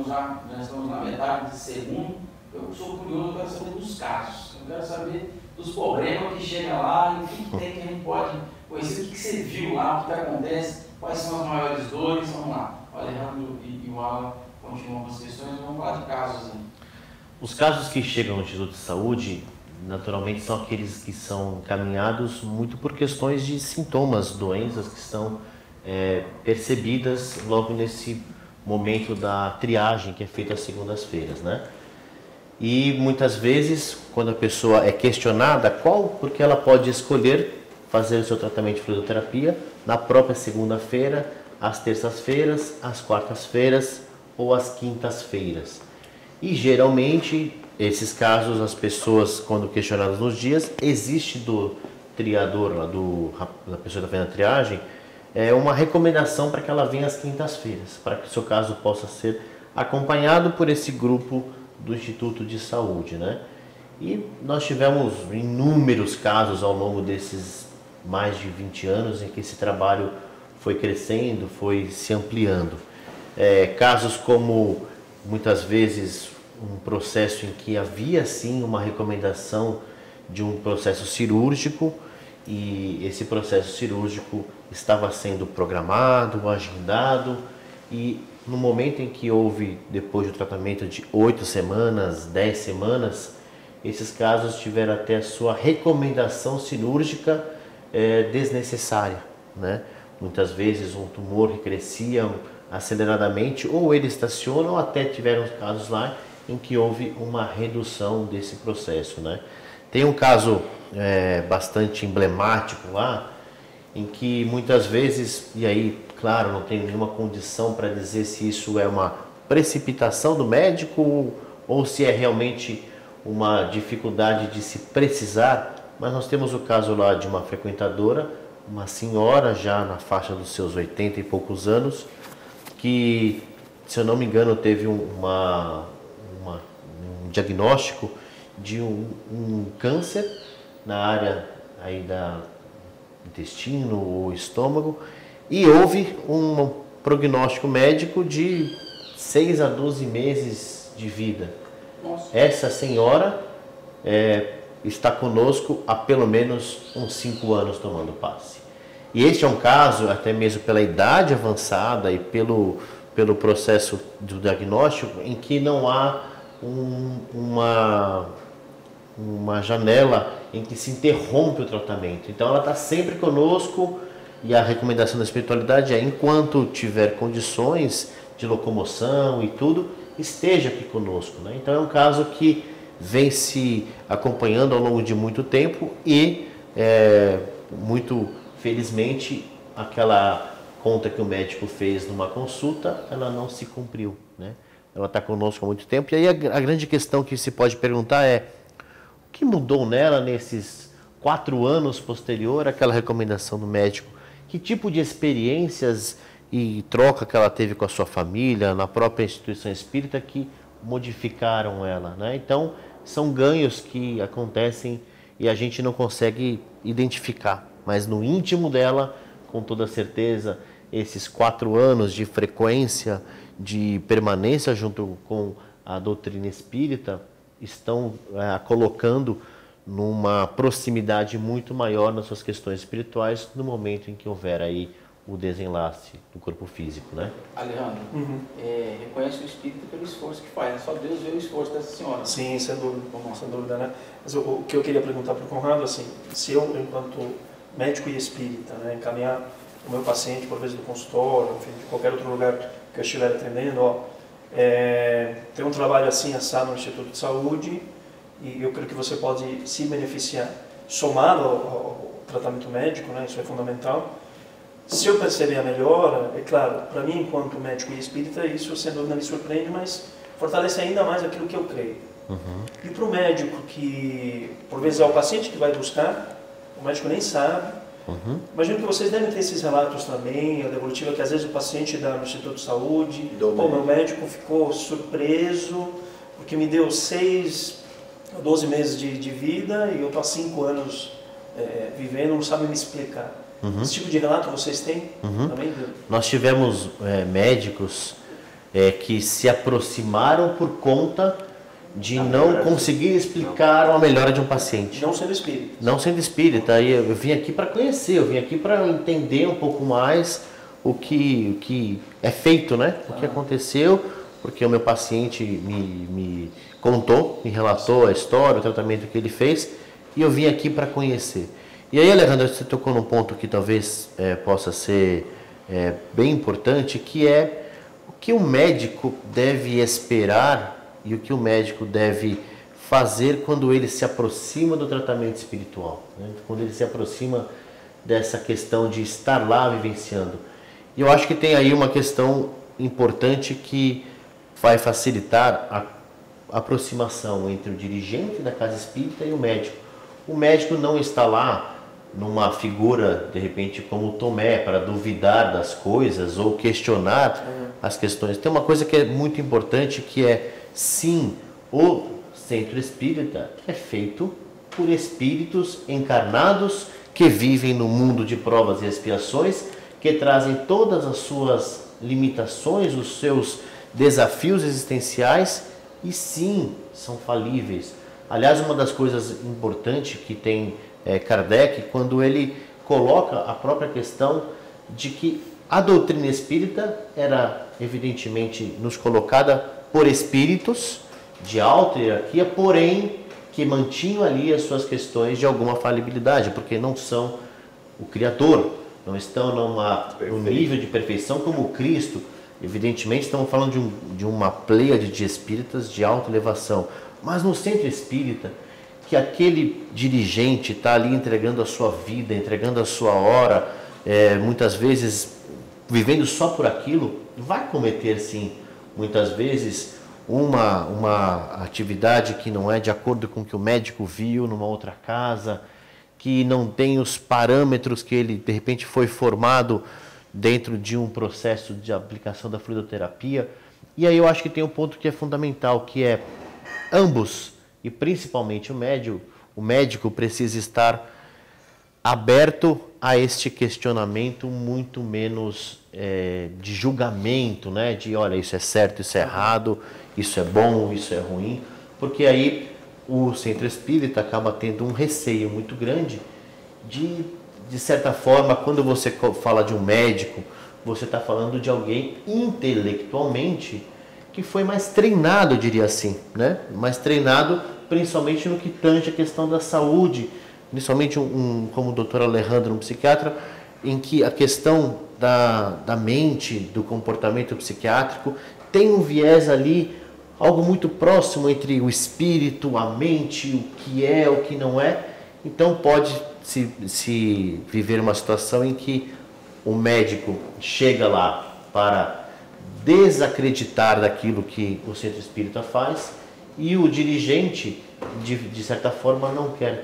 já estamos na metade do segundo. Eu sou curioso, eu quero saber dos casos, eu quero saber dos problemas que chegam lá, e o que tem que a gente pode conhecer, o que você viu lá, o que acontece, quais são as maiores dores. Vamos lá, o Alejandro e o Alan continuam com as questões, vamos falar de casos aí. Os casos que chegam no Instituto de Saúde, naturalmente, são aqueles que são encaminhados muito por questões de sintomas, doenças que estão percebidas logo nesse momento da triagem que é feita às segundas-feiras, né? E muitas vezes, quando a pessoa é questionada porque ela pode escolher fazer o seu tratamento de fluidoterapia na própria segunda-feira, às terças-feiras, às quartas-feiras ou às quintas-feiras. E geralmente, esses casos, as pessoas, quando questionadas nos dias, existe do triador, da pessoa que está fazendo a triagem, uma recomendação para que ela venha às quintas-feiras, para que o seu caso possa ser acompanhado por esse grupo do Instituto de Saúde, né? E nós tivemos inúmeros casos ao longo desses mais de 20 anos em que esse trabalho foi crescendo, foi se ampliando. casos como, muitas vezes, um processo em que havia sim uma recomendação de um processo cirúrgico e esse processo cirúrgico estava sendo programado, agendado, e no momento em que houve, depois do tratamento de 8 semanas, 10 semanas, esses casos tiveram até a sua recomendação cirúrgica desnecessária, né? Muitas vezes um tumor que crescia aceleradamente, ou ele estaciona, ou até tiveram casos lá em que houve uma redução desse processo, né? Tem um caso bastante emblemático lá, em que muitas vezes, e aí, claro, não tenho nenhuma condição para dizer se isso é uma precipitação do médico ou se é realmente uma dificuldade de se precisar, mas nós temos o caso lá de uma frequentadora, uma senhora já na faixa dos seus 80 e poucos anos, que, se eu não me engano, teve um diagnóstico de um câncer na área aí da intestino ou estômago, e houve um prognóstico médico de 6 a 12 meses de vida. Nossa. Essa senhora está conosco há pelo menos uns 5 anos tomando passe. E este é um caso, até mesmo pela idade avançada e pelo processo do diagnóstico, em que não há uma janela em que se interrompe o tratamento. Então ela está sempre conosco, e a recomendação da espiritualidade é, enquanto tiver condições de locomoção e tudo, esteja aqui conosco, né? Então é um caso que vem se acompanhando ao longo de muito tempo e, muito felizmente, aquela conta que o médico fez numa consulta, ela não se cumpriu, né? Ela está conosco há muito tempo. E aí a grande questão que se pode perguntar é: o que mudou nela nesses 4 anos posterior àquela recomendação do médico? Que tipo de experiências e troca que ela teve com a sua família, na própria instituição espírita, que modificaram ela, né? Então, são ganhos que acontecem e a gente não consegue identificar, mas no íntimo dela, com toda certeza, esses 4 anos de frequência, de permanência junto com a doutrina espírita, estão colocando numa proximidade muito maior nas suas questões espirituais no momento em que houver aí o desenlace do corpo físico, né? Alejandro, reconhece o espírito pelo esforço que faz, só Deus vê o esforço dessa senhora. Sim, sem dúvida, né? Mas o que eu queria perguntar para o Conrado, assim, se eu, enquanto médico e espírita, né, encaminhar o meu paciente, por vezes do consultório, enfim, de qualquer outro lugar que eu estiver atendendo, tem um trabalho assim assado no Instituto de Saúde, e eu creio que você pode se beneficiar, somado ao tratamento médico, né? Isso é fundamental. Se eu perceber a melhora, é claro, para mim, enquanto médico e espírita, isso sem dúvida me surpreende, mas fortalece ainda mais aquilo que eu creio. Uhum. E para o médico, que por vezes é o paciente que vai buscar, o médico nem sabe. Uhum. Imagino que vocês devem ter esses relatos também, a devolutiva que às vezes o paciente dá no Instituto de Saúde, meu médico ficou surpreso, porque me deu 6 a 12 meses de vida e eu estou há 5 anos vivendo, não sabe me explicar. Uhum. Esse tipo de relato vocês têm? Uhum. Também? Nós tivemos médicos que se aproximaram por conta de não conseguir explicar a melhora de um paciente. Não sendo espírita. Não sendo espírita. Eu vim aqui para conhecer, eu vim aqui para entender um pouco mais o que é feito, né? O que aconteceu, porque o meu paciente me contou, me relatou a história, o tratamento que ele fez, e eu vim aqui para conhecer. E aí, Alejandro, você tocou num ponto que talvez possa ser bem importante, que é o que o médico deve esperar e o que o médico deve fazer quando ele se aproxima do tratamento espiritual, né? Quando ele se aproxima dessa questão de estar lá vivenciando. E eu acho que tem aí uma questão importante que vai facilitar a aproximação entre o dirigente da casa espírita e o médico. O médico não está lá numa figura, de repente, como Tomé, para duvidar das coisas ou questionar as questões. Tem uma coisa que é muito importante, que é, sim, o centro espírita é feito por espíritos encarnados que vivem no mundo de provas e expiações, que trazem todas as suas limitações, os seus desafios existenciais e sim, são falíveis. Aliás, uma das coisas importantes que tem Kardec, quando ele coloca a própria questão de que a doutrina espírita era evidentemente nos colocada por espíritos de alta hierarquia, porém que mantinham ali as suas questões de alguma falibilidade, porque não são o Criador, não estão num nível de perfeição como Cristo. Evidentemente estamos falando de uma pleiade de espíritas de alta elevação, mas no centro espírita, que aquele dirigente está ali entregando a sua vida, entregando a sua hora, muitas vezes vivendo só por aquilo, vai cometer sim, muitas vezes, uma atividade que não é de acordo com o que o médico viu numa outra casa, que não tem os parâmetros que ele de repente foi formado dentro de um processo de aplicação da fluidoterapia. E aí eu acho que tem um ponto que é fundamental, que é ambos, e principalmente o médico precisa estar aberto a este questionamento muito menos de julgamento, né? De olha, isso é certo, isso é errado, isso é bom, isso é ruim, porque aí o centro espírita acaba tendo um receio muito grande de certa forma, quando você fala de um médico, você está falando de alguém intelectualmente que foi mais treinado, eu diria assim, né? Mais treinado principalmente no que tange a questão da saúde, principalmente como o doutor Alejandro, um psiquiatra, em que a questão da mente, do comportamento psiquiátrico, tem um viés ali, algo muito próximo entre o espírito, a mente, o que é, o que não é. Então pode se viver uma situação em que o médico chega lá para desacreditar daquilo que o centro espírita faz e o dirigente, de certa forma, não quer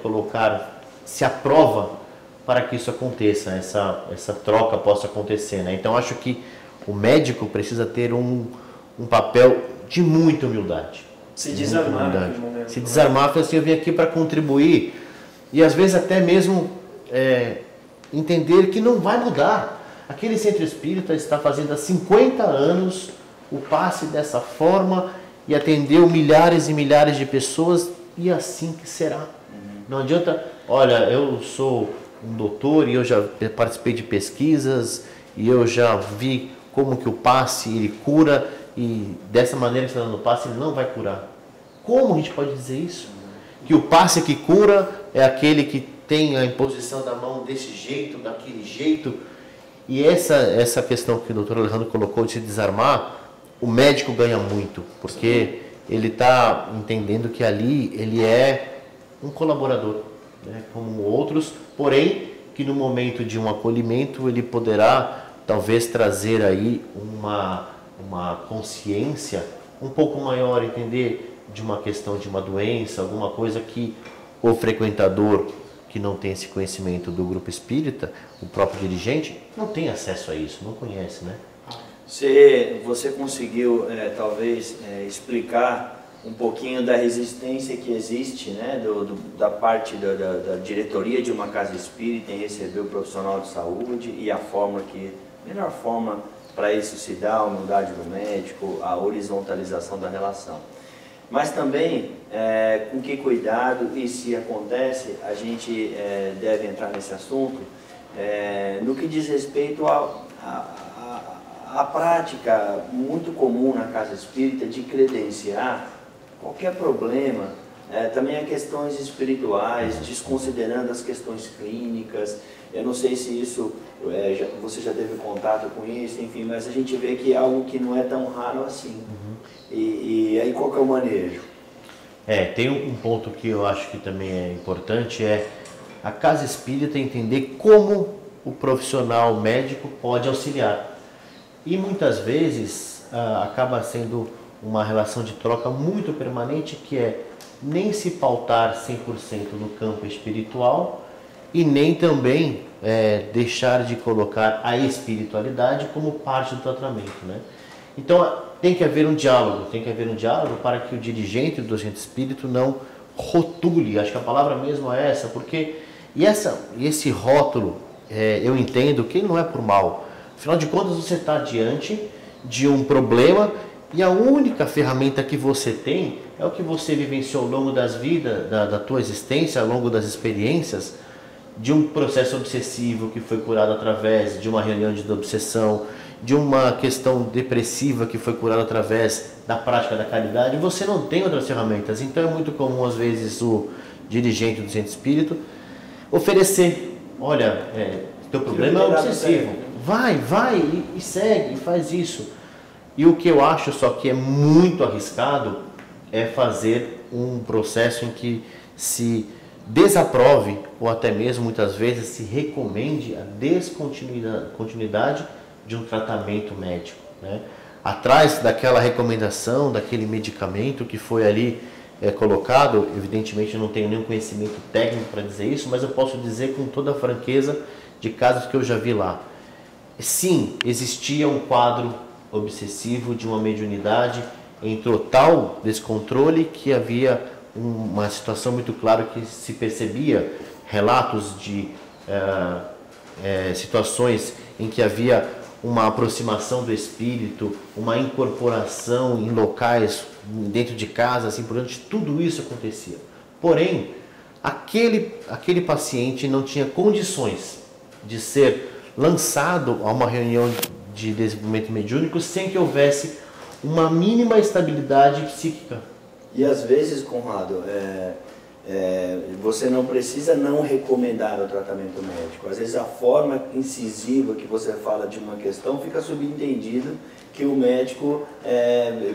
se à prova para que isso aconteça, essa troca possa acontecer, né? Então acho que o médico precisa ter um papel de muita humildade. Se desarmar. Se desarmar, falar assim, eu vim aqui para contribuir e às vezes até mesmo entender que não vai mudar. Aquele centro espírita está fazendo há 50 anos o passe dessa forma e atendeu milhares e milhares de pessoas e assim que será. Não adianta, olha, eu sou um doutor e eu já participei de pesquisas e eu já vi como que o passe ele cura e dessa maneira que está dando o passe ele não vai curar. Como a gente pode dizer isso? Que o passe que cura é aquele que tem a imposição da mão desse jeito, daquele jeito. E essa questão que o doutor Alejandro colocou de se desarmar, o médico ganha muito, porque ele está entendendo que ali ele é um colaborador, né, como outros, porém que no momento de um acolhimento ele poderá talvez trazer aí uma consciência um pouco maior, entender de uma questão de uma doença, alguma coisa que o frequentador que não tem esse conhecimento do grupo espírita, o próprio dirigente, não tem acesso a isso, não conhece, né? Você conseguiu, talvez, explicar um pouquinho da resistência que existe, né, da parte da diretoria de uma casa espírita em receber o profissional de saúde e a melhor forma para isso se dá, a humildade do médico, a horizontalização da relação. Mas também, com que cuidado, e se acontece, a gente deve entrar nesse assunto, no que diz respeito à prática muito comum na casa espírita de credenciar qualquer problema, também a questões espirituais, desconsiderando as questões clínicas. Eu não sei se isso, você já teve contato com isso, enfim, mas a gente vê que é algo que não é tão raro assim. E aí qual que é o manejo? Tem um ponto que eu acho que também é importante, a casa espírita entender como o profissional médico pode auxiliar. E muitas vezes acaba sendo uma relação de troca muito permanente, que nem se pautar 100% no campo espiritual e nem também deixar de colocar a espiritualidade como parte do tratamento, né? Então tem que haver um diálogo para que o dirigente do centro espírita não rotule, acho que a palavra mesmo é essa, porque esse rótulo, eu entendo que não é por mal, Afinal de contas, você está diante de um problema e a única ferramenta que você tem é o que você vivenciou ao longo das vidas, da tua existência, ao longo das experiências, de um processo obsessivo que foi curado através de uma reunião de obsessão, de uma questão depressiva que foi curada através da prática da caridade. Você não tem outras ferramentas. Então é muito comum, às vezes, o dirigente do centro espírita oferecer, olha, teu problema é obsessivo, vai e segue, e faz isso. E o que eu acho só que é muito arriscado é fazer um processo em que se desaprove, ou até mesmo muitas vezes se recomende a descontinuidade de um tratamento médico, né? Atrás daquela recomendação, daquele medicamento que foi ali colocado, evidentemente eu não tenho nenhum conhecimento técnico para dizer isso, mas eu posso dizer com toda a franqueza de casos que eu já vi lá. Sim, existia um quadro obsessivo de uma mediunidade em total descontrole, que havia uma situação muito clara que se percebia relatos de situações em que havia uma aproximação do espírito, uma incorporação em locais, dentro de casa, assim por diante, tudo isso acontecia. Porém, aquele paciente não tinha condições de ser lançado a uma reunião de desenvolvimento mediúnico sem que houvesse uma mínima estabilidade psíquica. E às vezes, Conrado, você não precisa não recomendar o tratamento médico. Às vezes a forma incisiva que você fala de uma questão fica subentendido que o médico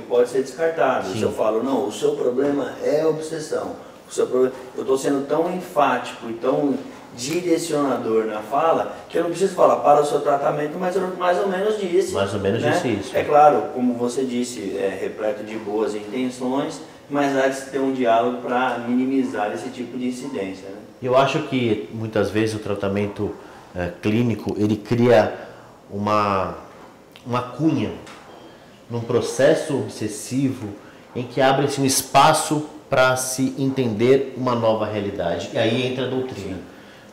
pode ser descartado. Sim. Se eu falo, não, o seu problema é obsessão, eu estou sendo tão enfático e tão direcionador na fala, que eu não preciso falar para o seu tratamento, mas eu mais ou menos disse. Mais ou menos disse isso. É claro, como você disse, repleto de boas intenções, mas há de se ter um diálogo para minimizar esse tipo de incidência, né? Eu acho que muitas vezes o tratamento clínico, ele cria uma cunha num processo obsessivo em que abre-se um espaço para se entender uma nova realidade. E aí entra a doutrina. Sim.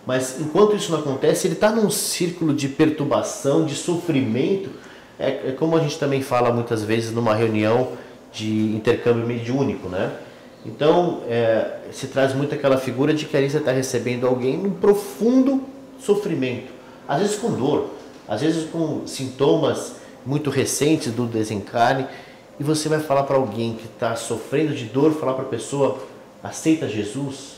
Mas enquanto isso não acontece, ele está num círculo de perturbação, de sofrimento. É como a gente também fala muitas vezes numa reunião de intercâmbio mediúnico, né? Então, se traz muito aquela figura de que ali você está recebendo alguém num profundo sofrimento. Às vezes com dor, às vezes com sintomas muito recentes do desencarne. E você vai falar para alguém que está sofrendo de dor, falar para a pessoa, aceita Jesus.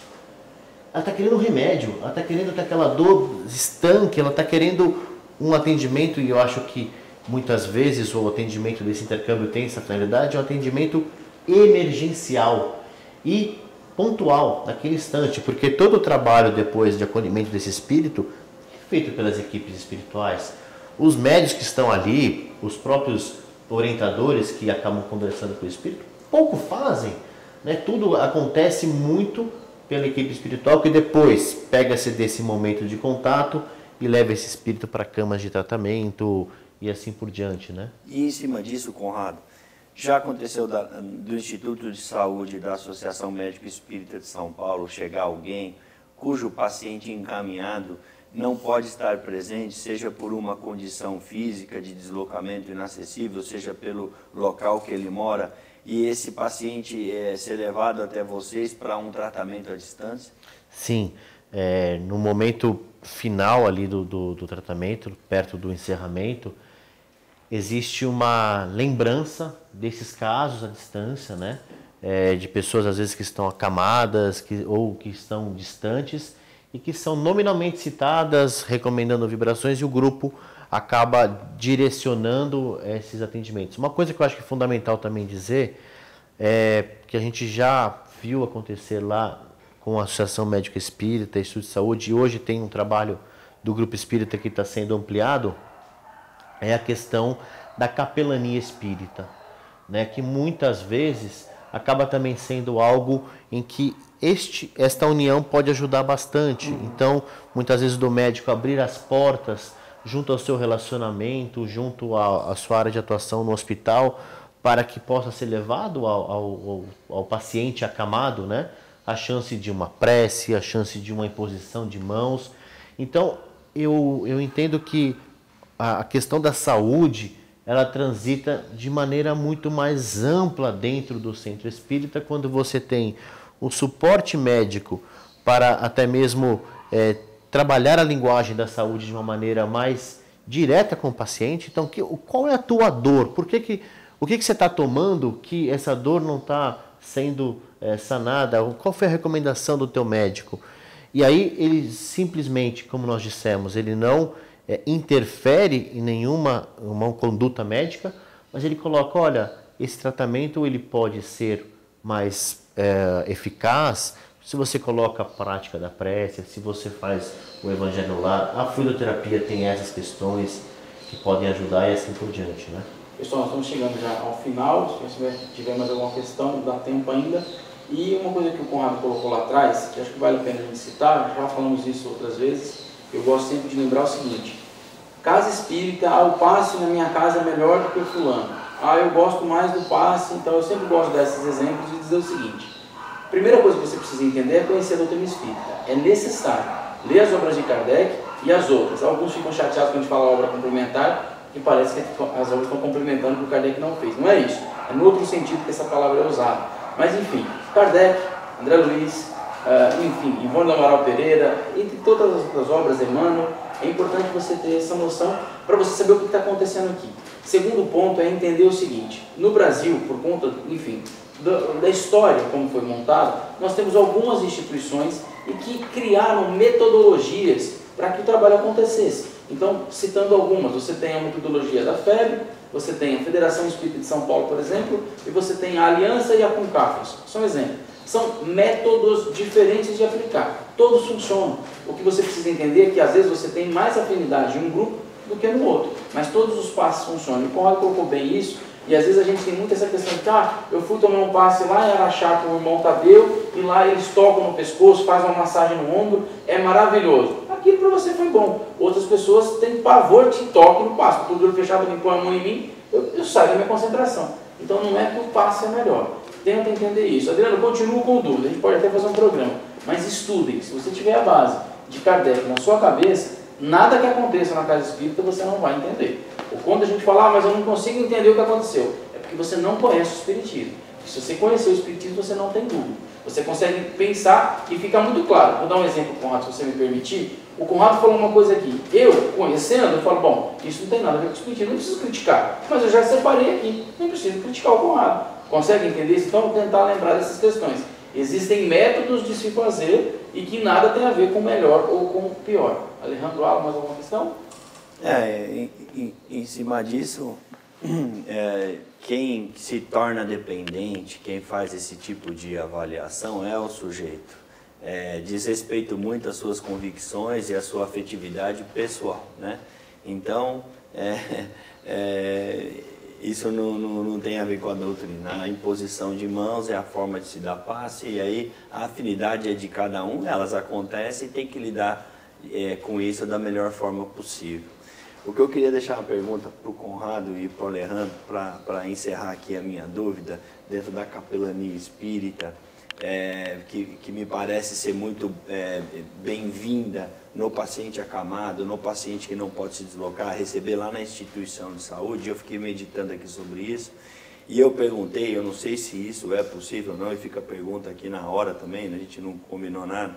Ela está querendo um remédio, ela está querendo que aquela dor estanque, ela está querendo um atendimento, e eu acho que muitas vezes o atendimento desse intercâmbio tem essa finalidade, é um atendimento emergencial e pontual, naquele instante, porque todo o trabalho depois de acolhimento desse espírito é feito pelas equipes espirituais. Os médicos que estão ali, os próprios orientadores que acabam conversando com o espírito, pouco fazem, né? Tudo acontece muito pela equipe espiritual, que depois pega-se desse momento de contato e leva esse espírito para camas de tratamento e assim por diante, né? E em cima disso, Conrado, já aconteceu do Instituto de Saúde da Associação Médico Espírita de São Paulo chegar alguém cujo paciente encaminhado não pode estar presente, seja por uma condição física de deslocamento inacessível, seja pelo local que ele mora, e esse paciente ser levado até vocês para um tratamento à distância? Sim, no momento final ali do tratamento, perto do encerramento, existe uma lembrança desses casos à distância, né? De pessoas às vezes que estão acamadas ou que estão distantes e que são nominalmente citadas, recomendando vibrações, e o grupo acaba direcionando esses atendimentos. Uma coisa que eu acho que é fundamental também dizer é que a gente já viu acontecer lá com a Associação Médica Espírita, Instituto de Saúde, e hoje tem um trabalho do Grupo Espírita que está sendo ampliado, é a questão da capelania espírita, né? Que muitas vezes acaba também sendo algo em que esta união pode ajudar bastante. Então, muitas vezes do médico abrir as portas junto ao seu relacionamento, junto à sua área de atuação no hospital, para que possa ser levado ao paciente acamado, né? A chance de uma prece, a chance de uma imposição de mãos. Então, eu entendo que a questão da saúde, ela transita de maneira muito mais ampla dentro do centro espírita, quando você tem o suporte médico para até mesmo trabalhar a linguagem da saúde de uma maneira mais direta com o paciente. Então, qual é a tua dor? O que você está tomando que essa dor não está sendo sanada? Qual foi a recomendação do teu médico? E aí ele simplesmente, como nós dissemos, ele não interfere em nenhuma uma conduta médica, mas ele coloca, olha, esse tratamento ele pode ser mais eficaz se você coloca a prática da prece, se você faz o evangelho no lar. A fluidoterapia tem essas questões que podem ajudar e assim por diante, né? Pessoal, nós estamos chegando já ao final. Se tiver mais alguma questão, dá tempo ainda. E uma coisa que o Conrado colocou lá atrás, que acho que vale a pena a gente citar, já falamos isso outras vezes, eu gosto sempre de lembrar o seguinte: casa espírita, o passe na minha casa é melhor do que o fulano. Eu gosto mais do passe, então eu sempre gosto desses exemplos e dizer o seguinte: a primeira coisa que você precisa entender é conhecer a doutrina espírita. É necessário ler as obras de Kardec e as outras. Alguns ficam chateados quando a gente fala obra complementar, que parece que as obras estão complementando o que o Kardec não fez. Não é isso. É no outro sentido que essa palavra é usada. Mas enfim, Kardec, André Luiz, enfim, Ivone do Amaral Pereira, entre todas as outras obras, Emmanuel, é importante você ter essa noção para você saber o que está acontecendo aqui. Segundo ponto é entender o seguinte: no Brasil, por conta, enfim, da história como foi montada, nós temos algumas instituições e que criaram metodologias para que o trabalho acontecesse. Então, citando algumas, você tem a metodologia da FEB, você tem a Federação Espírita de São Paulo, por exemplo, e você tem a Aliança e a Concafos. São exemplos. São métodos diferentes de aplicar. Todos funcionam. O que você precisa entender é que às vezes você tem mais afinidade em um grupo do que no outro, mas todos os passos funcionam. O Conrado colocou bem isso, e às vezes a gente tem muito essa questão de eu fui tomar um passe lá em Araxá com o irmão Tadeu, e lá eles tocam no pescoço, fazem uma massagem no ombro, é maravilhoso. Aquilo para você foi bom. Outras pessoas têm pavor de toque no passe. Tudo olho fechado, me põe a mão em mim, eu saio da minha concentração. Então não é que o passe é melhor. Tenta entender isso. Adriano, continuo com dúvida, a gente pode até fazer um programa, mas estudem. Se você tiver a base de Kardec na sua cabeça, nada que aconteça na casa espírita você não vai entender. Ou quando a gente fala, mas eu não consigo entender o que aconteceu, é porque você não conhece o espiritismo. Se você conhecer o espiritismo, você não tem dúvida. Você consegue pensar e fica muito claro. Vou dar um exemplo, Conrado, se você me permitir. O Conrado falou uma coisa aqui. Eu, conhecendo, eu falo, bom, isso não tem nada a ver com o espiritismo, não preciso criticar. Mas eu já separei aqui, nem preciso criticar o Conrado. Consegue entender isso? Então, vou tentar lembrar dessas questões. Existem métodos de se fazer e que nada tem a ver com melhor ou com pior. Alejandro, mais alguma questão? Em cima disso, quem se torna dependente, quem faz esse tipo de avaliação é o sujeito. Diz respeito muito às suas convicções e à sua afetividade pessoal, né? Então, isso não tem a ver com a doutrina. A imposição de mãos é a forma de se dar passe, e aí a afinidade é de cada um, elas acontecem e tem que lidar com isso da melhor forma possível. O que eu queria deixar uma pergunta para o Conrado e para o Alejandro, para encerrar aqui a minha dúvida, dentro da capelania espírita, que me parece ser muito bem-vinda no paciente acamado, no paciente que não pode se deslocar, receber lá na instituição de saúde. Eu fiquei meditando aqui sobre isso e eu perguntei, eu não sei se isso é possível ou não, e fica a pergunta aqui na hora também, a gente não combinou nada,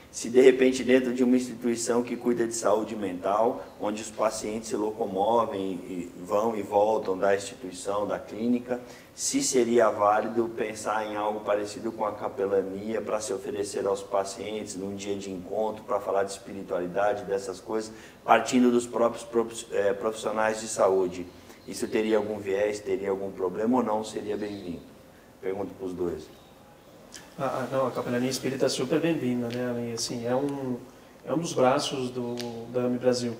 se de repente dentro de uma instituição que cuida de saúde mental, onde os pacientes se locomovem e vão e voltam da instituição, da clínica, se seria válido pensar em algo parecido com a capelania para se oferecer aos pacientes num dia de encontro, para falar de espiritualidade, dessas coisas, partindo dos próprios profissionais de saúde. Isso teria algum viés, teria algum problema ou não seria bem-vindo? Pergunto para os dois. Não, a capelania espírita é super bem-vinda, né? E, assim, é um dos braços da AME Brasil.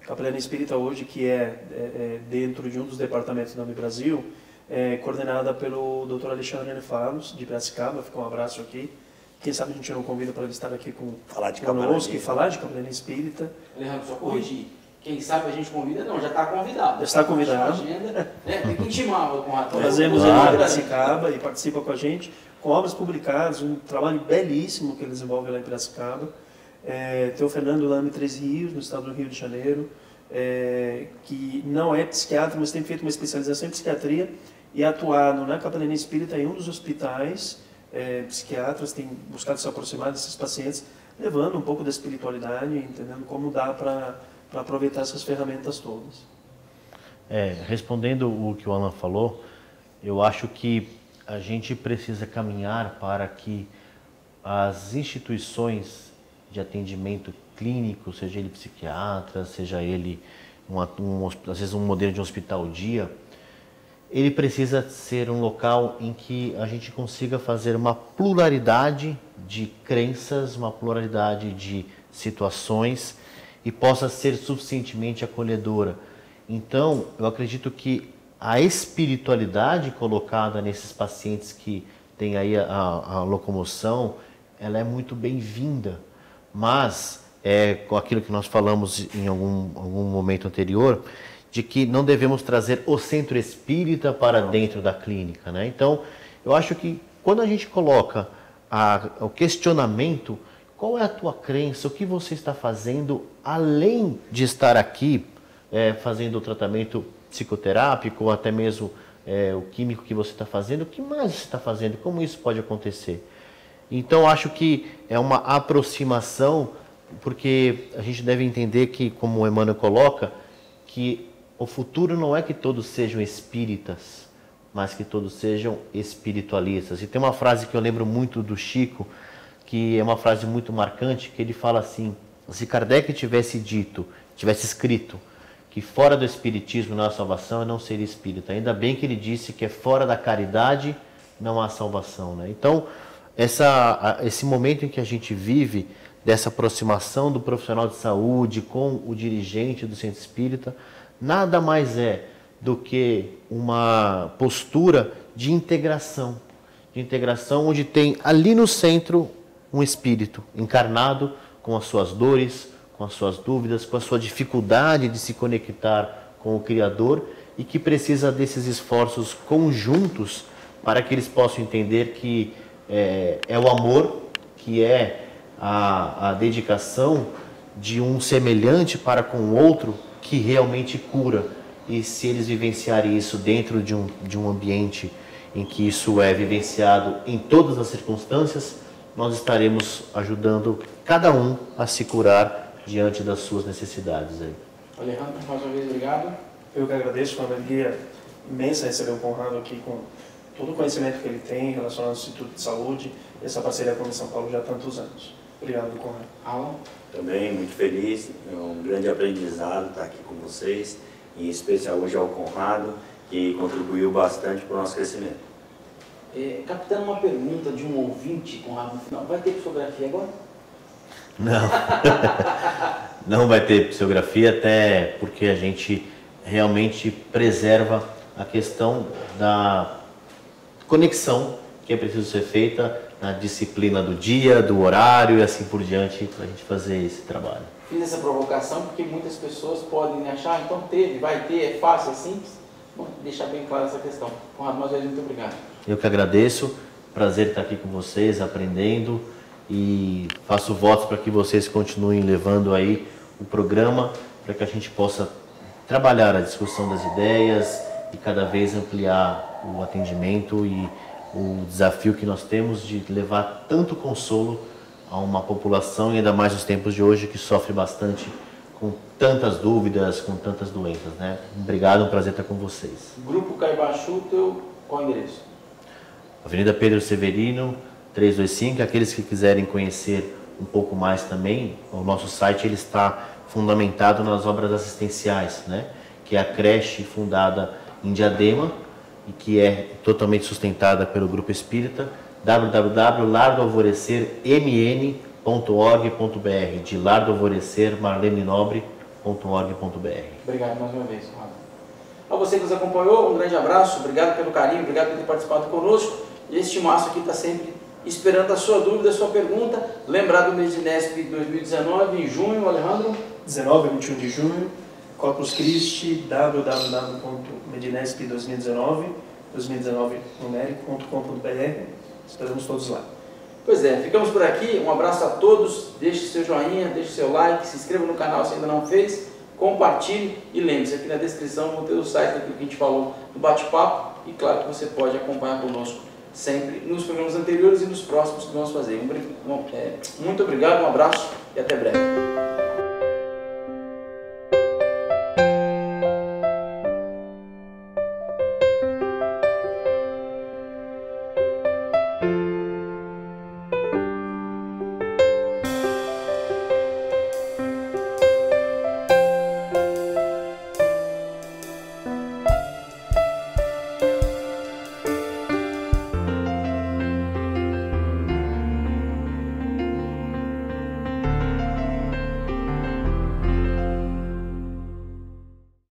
A capelania espírita hoje, que é dentro de um dos departamentos da AME Brasil, é coordenada pelo Dr. Alexandre Nefalos, de Piracicaba. Fica um abraço aqui. Quem sabe a gente não convida para ele estar aqui conosco e falar de capelania espírita. Alejandro, só corrigir. Quem sabe a gente convida, não, já está convidado. Já está convidado. Agenda, tem que intimar o Conrado. Trazemos ele de Piracicaba e participa com a gente, com obras publicadas, um trabalho belíssimo que ele desenvolve lá em Piracicaba. Tem o Fernando Lame Três Rios, no estado do Rio de Janeiro. que não é psiquiatra, mas tem feito uma especialização em psiquiatria e atuado na Capelania Espírita em um dos hospitais psiquiatras, tem buscado se aproximar desses pacientes, levando um pouco da espiritualidade, entendendo como dá para aproveitar essas ferramentas todas. Respondendo o que o Alan falou, eu acho que a gente precisa caminhar para que as instituições de atendimento clínico, seja ele psiquiatra, seja ele às vezes um modelo de um hospital-dia, ele precisa ser um local em que a gente consiga fazer uma pluralidade de crenças, uma pluralidade de situações e possa ser suficientemente acolhedora. Então, eu acredito que a espiritualidade colocada nesses pacientes que têm aí a locomoção, ela é muito bem-vinda, mas com aquilo que nós falamos em algum momento anterior, de que não devemos trazer o centro espírita para dentro da clínica, né? Então, eu acho que quando a gente coloca o questionamento, qual é a tua crença, o que você está fazendo, além de estar aqui fazendo o tratamento psicoterápico, ou até mesmo o químico que você está fazendo, o que mais você está fazendo, como isso pode acontecer? Então, acho que é uma aproximação, porque a gente deve entender que, como o Emmanuel coloca, que o futuro não é que todos sejam espíritas, mas que todos sejam espiritualistas. E tem uma frase que eu lembro muito do Chico, que é uma frase muito marcante, que ele fala assim: se Kardec tivesse escrito que fora do espiritismo não há salvação, eu não seria espírita. Ainda bem que ele disse que fora da caridade não há salvação, né? Então, esse momento em que a gente vive, dessa aproximação do profissional de saúde com o dirigente do centro espírita, nada mais é do que uma postura de integração onde tem ali no centro um espírito encarnado com as suas dores, com as suas dúvidas, com a sua dificuldade de se conectar com o Criador e que precisa desses esforços conjuntos para que eles possam entender que é o amor, que é a dedicação de um semelhante para com o outro que realmente cura. E se eles vivenciarem isso dentro de um ambiente em que isso é vivenciado em todas as circunstâncias, nós estaremos ajudando cada um a se curar diante das suas necessidades. Alejandro, mais uma vez, obrigado. Eu que agradeço, foi uma alegria imensa receber o Conrado aqui com todo o conhecimento que ele tem relacionado ao Instituto de Saúde e essa parceria com o São Paulo já há tantos anos. Obrigado, Conrado. Alan? Também muito feliz, é um grande aprendizado estar aqui com vocês, em especial hoje ao Conrado, que contribuiu bastante para o nosso crescimento. Capitão, uma pergunta de um ouvinte, Conrado, no final. Vai ter psicografia agora? Não. Não vai ter psicografia, até porque a gente realmente preserva a questão da conexão que é preciso ser feita na disciplina do dia, do horário e assim por diante, para a gente fazer esse trabalho. Fiz essa provocação porque muitas pessoas podem achar, então teve, vai ter, é fácil, é simples. Bom, deixar bem clara essa questão. Conrado, mais uma vez, muito obrigado. Eu que agradeço, prazer estar aqui com vocês, aprendendo, e faço votos para que vocês continuem levando aí o programa, para que a gente possa trabalhar a discussão das ideias e cada vez ampliar o atendimento e o desafio que nós temos de levar tanto consolo a uma população, e ainda mais nos tempos de hoje, que sofre bastante com tantas dúvidas, com tantas doenças, né? Obrigado, um prazer estar com vocês. Grupo Caibachutel, qual o endereço? Avenida Pedro Severino, 325. Aqueles que quiserem conhecer um pouco mais também, o nosso site ele está fundamentado nas obras assistenciais, né? Que é a creche fundada em Diadema e que é totalmente sustentada pelo Grupo Espírita, www.lardoalvorecermn.org.br, de Lar do Alvorecer, marlenenobre.org.br. Obrigado mais uma vez, Conrado. A você que nos acompanhou, um grande abraço, obrigado pelo carinho, obrigado por ter participado conosco. E este Timaço aqui está sempre esperando a sua dúvida, a sua pergunta. Lembrar do Medinesp 2019, em junho, Alejandro? 19 a 21 de junho, Corpus Christi, www.medinesp2019 Esperamos todos lá. Pois é, ficamos por aqui. Um abraço a todos. Deixe seu joinha, deixe seu like, se inscreva no canal se ainda não fez. compartilhe e lembre-se, aqui na descrição vão ter o site daquilo que a gente falou no bate-papo e claro que você pode acompanhar conosco sempre nos programas anteriores e nos próximos que vamos fazer. Muito obrigado, um abraço e até breve.